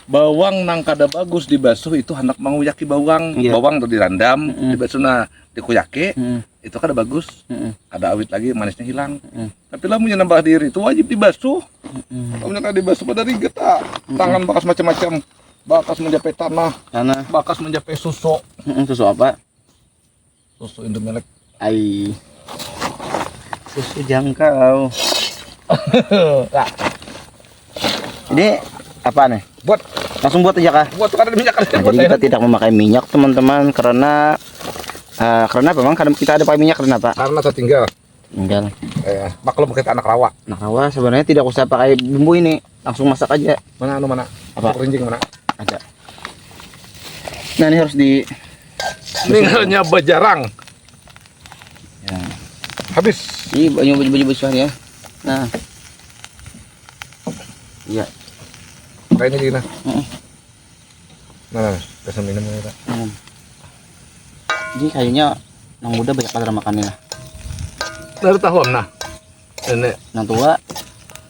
Bawang nang kada bagus dibasuh itu hendak menguyaki bawang. Iya. Bawang tuh dirandam, dibasuh nah dikuyaki. Itu kada bagus. Ada awit lagi, manisnya hilang. Tapi lamunnya nambah diri itu wajib dibasuh. Lamunnya kada dibasuh pada riget tangan bakas macam-macam. Bakas menjapai tanah, Karena bakas menjapai susu. susu apa? Susu Indomelek. Ai. Susu jangkau. Nah, Ini apa nih? buat Langsung buat aja kah? buat kada ada minyak kada Nah, buat jadi kita tidak memakai minyak teman-teman karena apa bang? Karena kita ada pakai minyak karena apa? karena tertinggal. Tinggal. Maklum kita anak rawa. Nah kawan sebenarnya tidak usah pakai bumbu ini, langsung masak aja. Mana? Apa? Rinjing mana? Ada. Nah ini harus di. Ninggalnya bajarang. Ya. Habis. Ini baju besar ya. Nah. Iya. Kayaknya gini. Heeh. Nah, kasih minum kita. Jadi kayaknya yang muda banyak pada makannya lah. Dari tahun nah. Ini Yang tua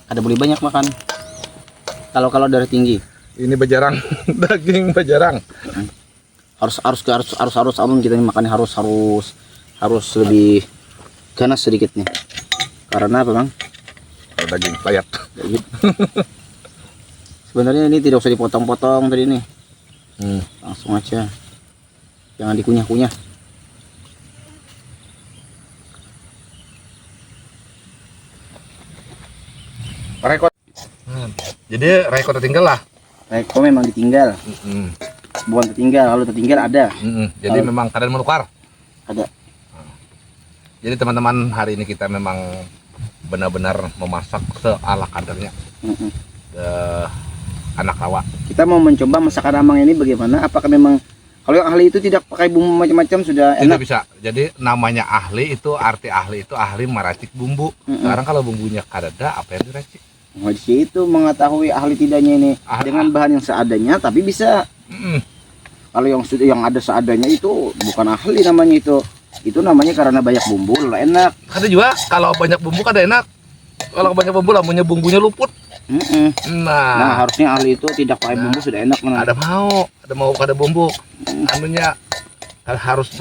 ada boleh banyak makan. Kalau dari tinggi ini bajarang, daging bajarang. harus alun kita ini makannya harus lebih ganas sedikit nih. Karena apa bang? Daging layat. Kayak gitu. Sebenarnya ini tidak usah dipotong-potong tadi nih. Langsung aja. Jangan dikunyah-kunyah. Rekod. Jadi rekod tertinggal lah. Reko memang ditinggal, bukan tertinggal. Kalau tertinggal ada. Jadi memang kadang menukar. Ada. Jadi teman-teman hari ini kita memang benar-benar memasak seala kadarnya. Anak rawa. Kita mau mencoba masakan Amang ini bagaimana? Apakah memang kalau yang ahli itu tidak pakai bumbu macam-macam sudah Tidak enak? bisa. Jadi namanya ahli itu arti ahli itu ahli meracik bumbu. Sekarang kalau bumbunya kadada apa yang diracik? Oh, di situ mengetahui ahli tidaknya ini dengan bahan yang seadanya, tapi bisa. Kalau yang ada seadanya itu bukan ahli namanya itu. Itu namanya karena banyak bumbu lah enak. Kada juga kalau banyak bumbu kada enak. Kalau banyak bumbu lamunnya bumbunya luput. Nah, harusnya ahli itu tidak pakai bumbu sudah enak mana. Ada mau kada bumbu. Anunya harus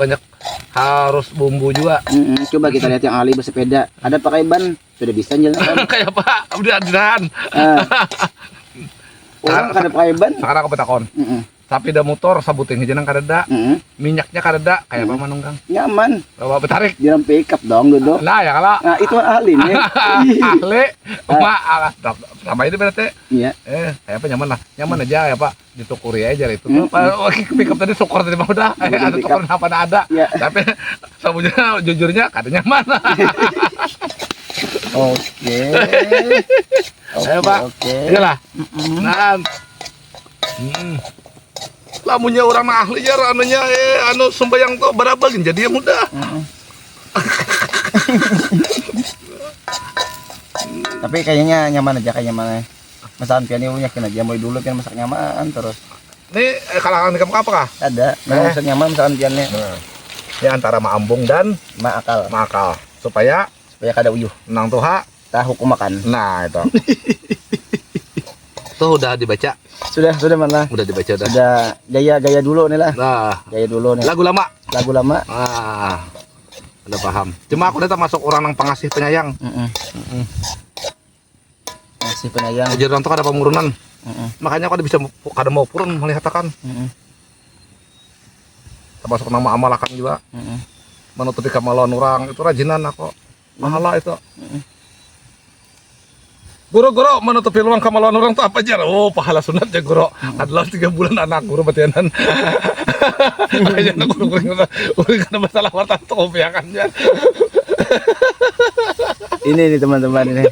bumbu juga. Coba kita lihat yang ahli bersepeda, ada pakai ban sudah bisa jalan. Kayak apa? Udah adahan. Orang kada pakai ban. Sekarang aku petakon. Tapi ada motor sabuting jeneng kadada. Minyaknya kadada kayak apa manunggang? Nyaman. Bawa betarik. Di dalam pickup dong duduk. Nah, ya kalau Nah, itu ahli nih. ahli sama ini berarti Iya. kayak apa nyaman lah, nyaman aja ya Pak, ditukuri aja itu pick up tadi syukur tadi mah udah ada pick tukur apa ada Iya. tapi sabunnya jujurnya kada nyaman. Oke. Ayo Pak, iyalah nah lamunnya orang ahli ya anunya sembayang tuh berapa jadi ya mudah. Tapi kayaknya nyaman aja kayak nyaman. Masakan pian ini yakin aja mulai dulu pian masak nyaman terus. Ini kalangan kamu apa kah? Ada. Memang masak nyaman masakan piannya. Ini antara maambung dan makal supaya kada uyuh. nang tuha Tahu ku makan. nah itu Tuh udah dibaca. Sudah mana? Udah dibaca udah. Sudah gaya dulu nih lah. Nah, Gaya dulu nih. lagu lama. Lagu lama. Ah, udah paham. Cuma aku datang masuk orang yang pengasih penyayang. Masih penyayang. Jadi orang tuh ada pemurunan. Makanya aku bisa kada mau purun melihatkan. Termasuk nama amalakan juga. Menutupi kemaluan orang itu rajinan aku. Mahala itu. Guru menutupi luang kemaluan orang tuh apa aja? Oh, pahala sunat ya guru. Adalah 3 bulan anak guru batianan. Aja anak guru karena masalah warta tuh kopiakan ya. Ini nih teman-teman ini.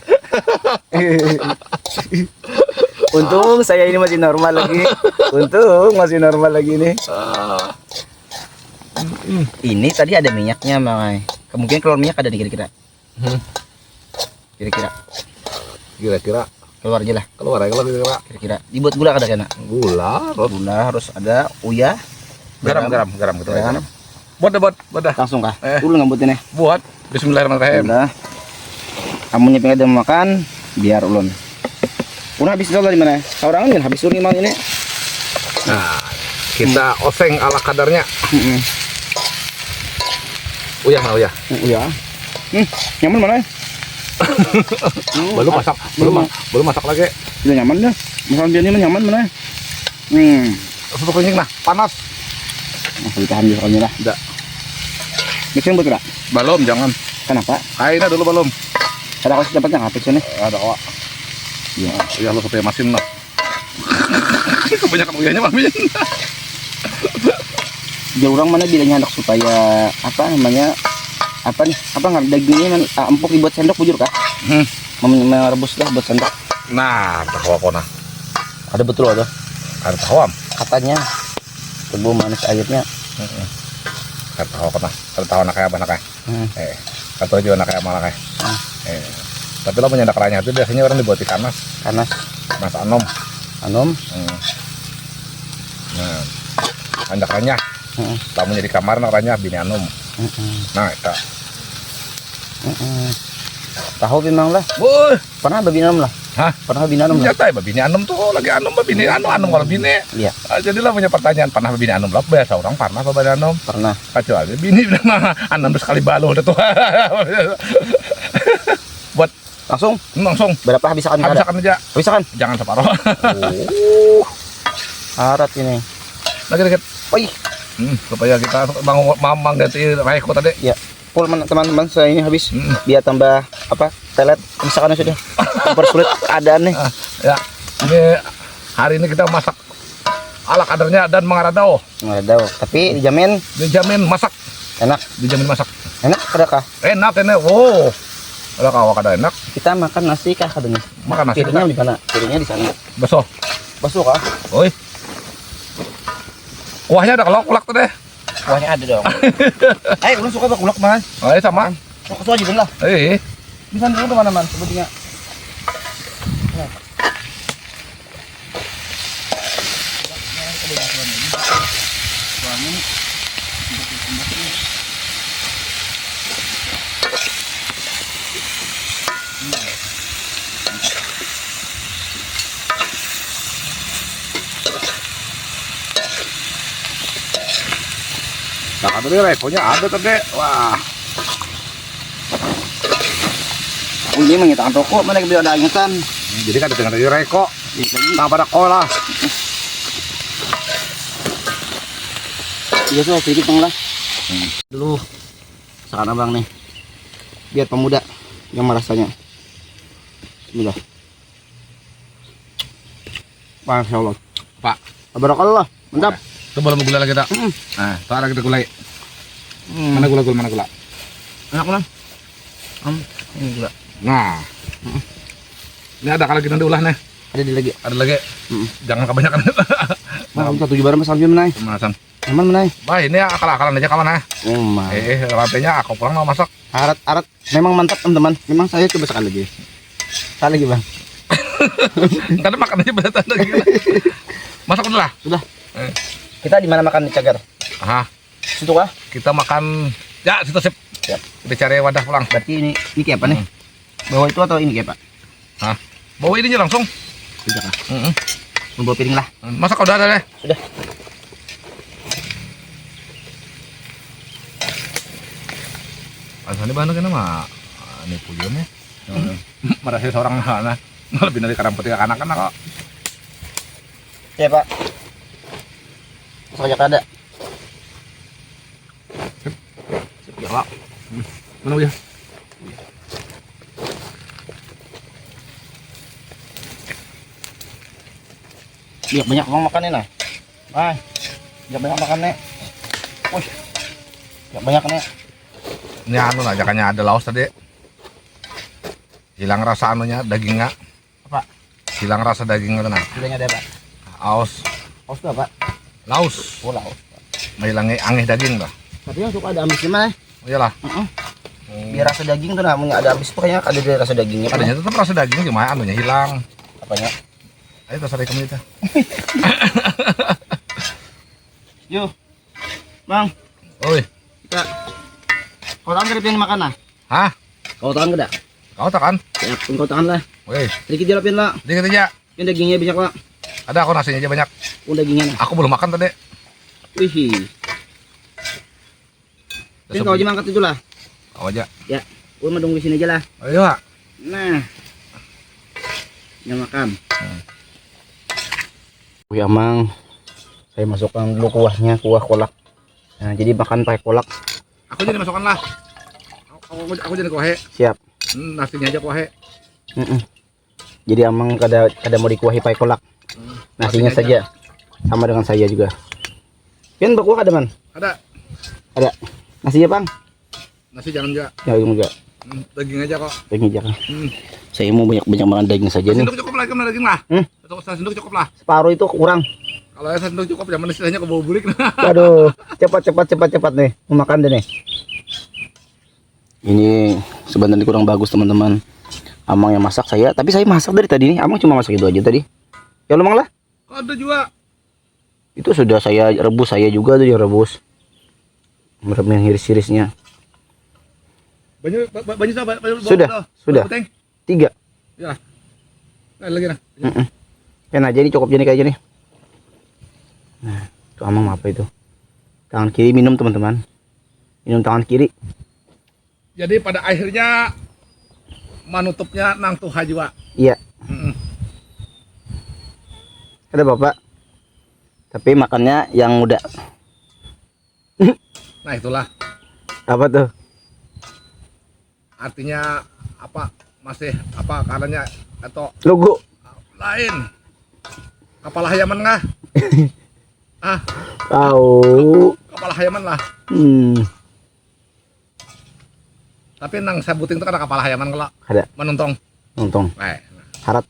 Untung saya ini masih normal lagi. Untung masih normal lagi nih. Ini tadi ada minyaknya, Mamai. Kemungkinan keluar minyak ada nih kira-kira. Kira-kira Keluar aja lah. keluar ya kalau Kira-kira. Dibuat gula kada kena? gula, Gula harus ada uyah. garam gitu Garam. ya. Buat dah. Langsung kah? Eh. Dulu ngambutin Buat. Bismillahirrahmanirrahim. Udah. Kamu nyepeng ada makan, biar ulun. Udah habis itu di mana? Orang kan habis ini mang ini. Nah, kita oseng ala kadarnya. Uyah. Uyah. Nyaman mana? Belum masak lagi. Tidak nyaman dah. Masalah biar ini mah nyaman mana? Susu kencing nah, panas. Masih tahan di soalnya lah. Enggak. Mixing betul tak? Belum, jangan. Kenapa? Kainnya dulu belum. Ada kau dapatnya nggak fixnya? Ada kok. Iya. Ya lu sampai masin lah. Kebanyakan uyahnya mah. Dia orang mana bilangnya anak supaya apa namanya? Apa nih? Apa nggak dagingnya empuk dibuat sendok bujur kah? Merebus lah buat sendok. Nah, tahu apa nah? Ada betul ada. Ada tahu am? Katanya tebu manis airnya. Ada tahu apa nah? Ada tahu anak kayak apa anak kayak? Kata juga anak kayak malah kayak. Tapi lo punya dakaranya itu biasanya orang dibuat ikan mas anom. Nah, dakaranya. Tamu jadi kamar nakaranya bini anom. Nah, itu. Tahu bimang lah. Woi, Pernah babi anom lah. hah? Pernah babi anom lah. Nyata ya bini anom tuh lagi anom bini anom kalau bini. Iya. Jadilah punya pertanyaan pernah bini anom lah biasa orang pernah bini anom. Pernah. Kecuali bini mah anom sekali balo udah tuh. Buat Langsung langsung berapa habisakan? habisakan aja. Habisakan. Jangan separuh. Harat ini. Lagi dikit. Oi. Supaya kita mamang dari Raiko tadi. Ya. Full teman-teman saya ini habis. Biar tambah apa? Telet. Misalkan sudah. Mempersulit keadaan nih. Ya. Ini hari ini kita masak ala kadarnya dan mengaradao. Nggak tahu. Tapi Dijamin masak. enak. Dijamin masak. Enak kada kah? Enak ini. Oh. Ada kawak kada enak. Kita makan nasi kah kadangnya? Makan nasi. Piringnya di mana? Piringnya di sana. Besok. Basuh kah? Oi. Kuahnya ada kalau kulak tuh deh. Kuahnya ada dong. Ulun suka bak ulak man. Oh, sama. Suka aja lah. Bisa dulu mana man sebetulnya. Nah, tadi rekonya ada tadi. Wah. Ini mengitakan toko mana beli ada ingetan. Jadi kan dengan tadi reko. Nah, pada kolah. Iya so sedikit bang lah. Dulu sekarang abang nih. Biar pemuda yang merasanya. Bismillah. Masya Allah. Pak. Tabarakallah. Mantap. Itu belum gula lagi tak? Nah, tak lagi kita gulai. Mana gula? Enak kan? Ini gula. Nah. Ini ada kalau kita diulah nih. Ada di lagi. Ada lagi. Jangan kebanyakan. Nah, kita tujuh barang masalah menai. Masan. Aman menai. Bah, ini akal-akalan aja kawan nah. Rantainya aku pulang mau masak. Arat. Memang mantap teman-teman. Memang saya coba sekali lagi. Sekali lagi bang. Tadi makan aja beneran lagi. Masak udah lah. Sudah. Kita di mana makan di Cagar? Aha. Situ kah? Kita makan. Ya, situ sip. Siap. Kita cari wadah pulang. Berarti ini kayak apa nih? Bawa itu atau ini kayak apa? Hah? Bawa ininya langsung. Sudah kah? Mm-mm. Membawa piring lah. Masak udah ada deh. Udah. Alasannya bahan kena mah ini puyuhnya. Merasa seorang sana lebih dari kadang petik anak-anak kok. Ya Pak. Masak aja ada. Ya Pak. Mana ya? Biar banyak orang makan nih nah. Nah, biar banyak makan nih. Wih, biar banyak nih. Ini anu lah, jakannya ada laos tadi. Hilang rasa anunya, dagingnya. Apa? Hilang rasa dagingnya tuh nah. Gulanya ada Pak. Aus, Haus tuh apa? laos. Oh laos. Hilangnya angin daging lah. Tapi yang suka ada amisnya mah. Oh iyalah. Biar rasa daging tuh namanya ada amis tuh kayaknya ada dari rasa dagingnya. Adanya tetap rasa daging cuma anunya hilang. Apanya? Ayo terserah kamu itu. Yuk. Bang, Oi, kita kau tangan dari piring makan nah? hah? Kau tangan gak? Kau tak kan? Ya, kau tangan lah. Woi, Sedikit jalapin lah. dikit aja. Yang dagingnya banyak Pak. Ada aku nasinya aja banyak. Dagingnya nah. Aku belum makan tadi. Wih. Ini kau aja angkat itu lah. Kau aja. Ya, gua mau tunggu di sini aja lah. Ayo, Pak. Nah. Yang makan. Wih, Amang. Saya masukkan dulu kuahnya, kuah kolak. Nah, jadi makan pakai kolak. Aku jadi masukkan lah. Aku jadi kuahe. Siap. Nasinya aja kuahe. Jadi Amang kada mau dikuahi pakai kolak. Nasinya Nasinya saja. Sama dengan saya juga. Kan berkuah ada man? Ada. Ada. Nasinya Bang? Nasi jangan juga. Ya enggak. Daging aja kok. Daging aja. Saya mau banyak makan daging saja nih. Sendok cukup lagi sama daging lah. Sendok cukup lah. Separuh itu kurang. Kalau sendok cukup zaman istilahnya ke bau burik. Aduh, cepat nih. Mau makan deh nih. Ini sebenarnya kurang bagus teman-teman. Amang yang masak saya, tapi saya masak dari tadi nih. Amang cuma masak itu aja tadi. Ya lu Mang lah. Ada juga. Itu sudah saya rebus, saya juga tuh yang rebus. Merebus iris-irisnya. Banyak Sudah. 3. Ya. Lagi nah. Kan aja ini cukup jadi kayak gini. Nah, itu Amang apa itu? Tangan kiri minum teman-teman. Minum tangan kiri. Jadi pada akhirnya manutupnya nang tuh haji Pak. Iya. Ada Bapak. Tapi makannya yang muda. Nah itulah. Apa tuh? Artinya apa? Masih apa karenanya atau Logo. lain? Kepala hayaman nggak? Tahu. Kepala hayaman lah. Tapi nang sabuting itu kan ada kepala hayaman kalau Ada. menuntong. Untung. Harat.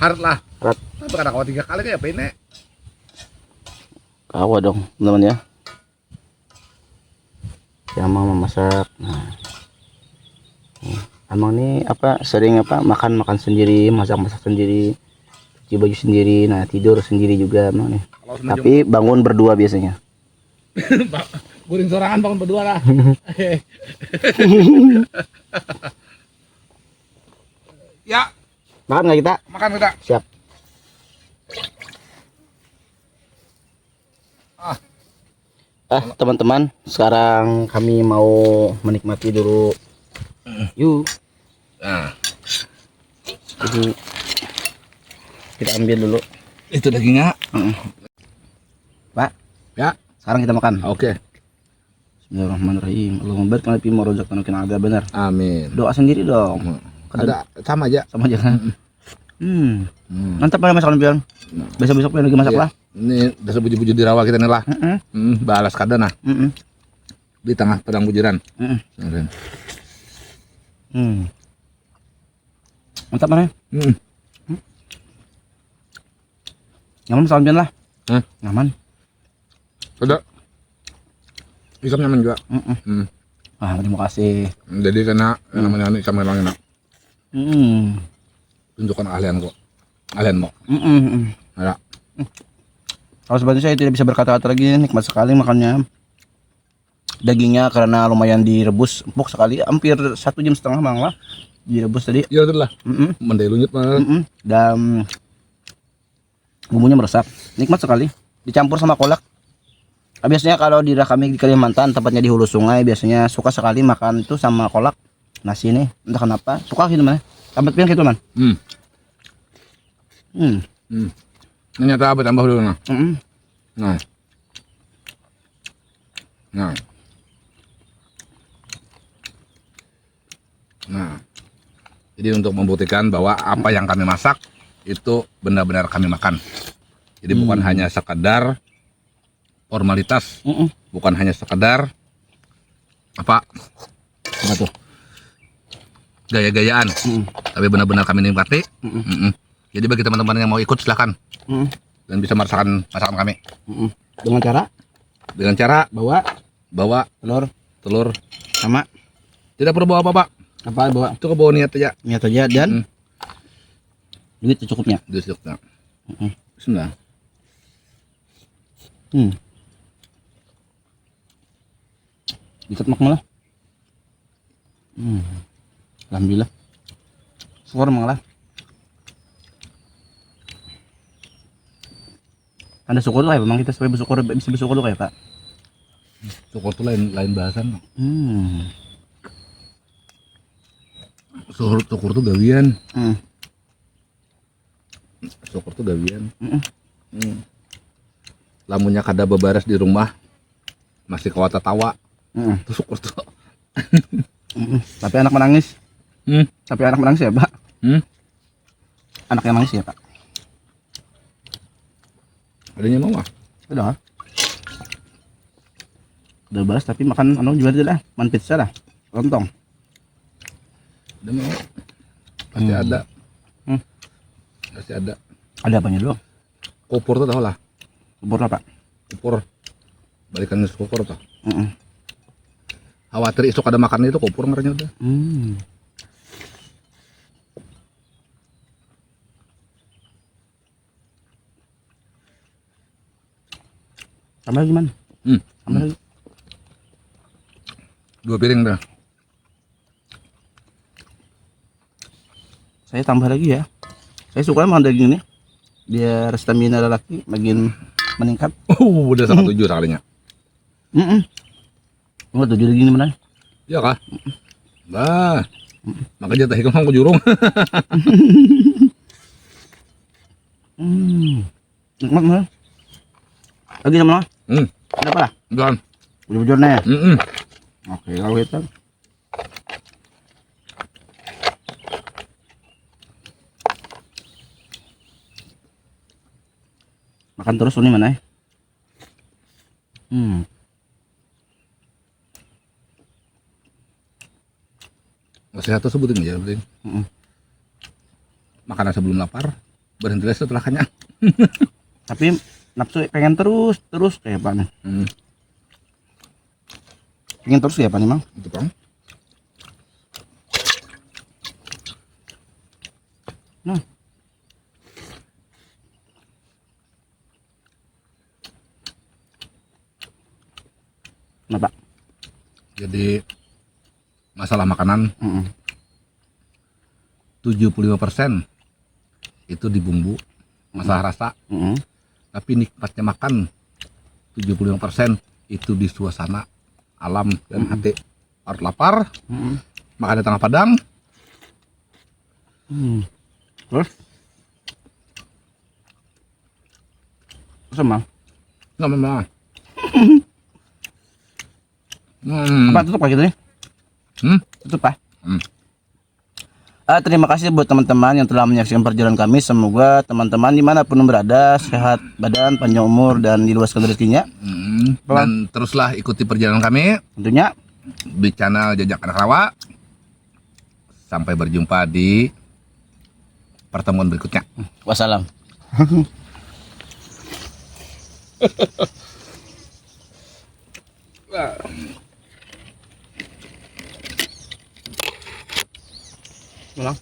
Harat lah. Harat. Tapi kadang kalau 3 kali kayak apa ini? Kawa dong, teman-teman ya. Si Amang memasak. Nah. Amang nih apa sering apa makan sendiri, masak sendiri, cuci baju sendiri, nah tidur sendiri juga Amang nih. Tapi bangun berdua biasanya. Guring sorangan bangun berdua lah. Ya, Makan nggak kita? makan kita. Siap. Teman-teman, sekarang kami mau menikmati dulu. Yuk. Nah, Jadi kita ambil dulu. itu dagingnya. Pak. Ya. Sekarang kita makan. Oke. Bismillahirrahmanirrahim. Allahumma barik lana fima razaqtana wa qina adzabannar. Amin. Doa sendiri dong. Ada sama aja. Sama aja kan. Mantap lah masakan pion. Besok-besok pion lagi masak Iya. lah. Ini dasar buju-buju di rawa kita nih lah. Balas kada nah. Di tengah padang bujiran. Mantap mana? Nyaman masakan pion lah. Nyaman. Ada. Ikan nyaman juga. Terima kasih. Jadi karena yang namanya ikan memang enak. Tunjukkan ahlian kok. Ahlian mau. Ada. Kalau sebenarnya saya tidak bisa berkata-kata lagi, nikmat sekali makannya. Dagingnya karena lumayan direbus empuk sekali, hampir 1,5 jam Mang lah direbus tadi. Iya betul lah. Mendai lunyut mah. Dan Bumbunya meresap, nikmat sekali. Dicampur sama kolak. Biasanya kalau di daerah kami di Kalimantan, tempatnya di hulu sungai, biasanya suka sekali makan itu sama kolak. Nasi ini, entah kenapa, suka gitu man. Tambah pian gitu man. Ini nyata apa tambah dulu nah. Mm. Nah. Nah. Nah. Jadi untuk membuktikan bahwa apa yang kami masak itu benar-benar kami makan. Jadi bukan hanya sekadar formalitas, bukan hanya sekadar apa tuh? gaya-gayaan, tapi benar-benar kami nikmati. Jadi bagi teman-teman yang mau ikut silahkan dan bisa merasakan masakan kami. Dengan cara bawa telur sama tidak perlu bawa apa-apa. apa bawa Itu ke bawah niat aja. Dan duit secukupnya. Duit secukupnya. Bismillah. Dikat mak malah. Alhamdulillah. Syukur malah. Anda syukur tuh kayak memang kita supaya bersyukur bisa bersyukur tuh kayak Pak. Syukur tuh lain bahasan. Syukur tuh gawian. Syukur tuh gawian. Lamunnya kada bebaras di rumah masih kawata tawa. Itu syukur tuh. Tapi anak menangis. Tapi anak menangis ya Pak. Anak yang nangis ya Pak. Adanya mau ah? Udah balas tapi makan anu juga tidak man pizza lah. Lontong. Ada mau? Pasti ada. Pasti ada. Ada apanya dulu? Kupur tuh tau lah. Kupur apa? Kupur. Balikan nasi kupur tuh. Khawatir isuk ada makan itu kupur ngernya udah. Tambah lagi man. Tambah lagi. 2 piring dah. Saya tambah lagi ya. Saya suka makan daging ini. Biar stamina lelaki makin meningkat. Udah sangat 7 sekalinya. Enggak 7 daging ini mana? Iya kah? Bah. Makanya tadi kamu jurung. Nikmat mah. Lagi sama lah. Kenapa lah? Jangan. Bujur-bujurnya ya? Oke, kalau gitu. Makan terus ini mana ya? Sehat tuh sebutin aja, penting. Makanan sebelum lapar, berhenti setelah kenyang. Tapi nafsu pengen terus kayak apa nih? Pengen terus kayak apa nih, Mang? Itu Bang. Nah. Kenapa? Jadi masalah makanan 75% itu di bumbu, masalah rasa. Tapi nikmatnya makan 75% itu di suasana alam dan hati. Harus lapar, makan di tengah padang. Terus? Sama? Nggak memang. Apa tutup kayak gitu nih? Tutup Pak. Terima kasih buat teman-teman yang telah menyaksikan perjalanan kami. Semoga teman-teman dimanapun berada sehat badan, panjang umur dan diluaskan rezekinya. Dan teruslah ikuti perjalanan kami Tentunya di channel Jejak Anak Rawa. Sampai berjumpa di pertemuan berikutnya. wassalam. Ulang.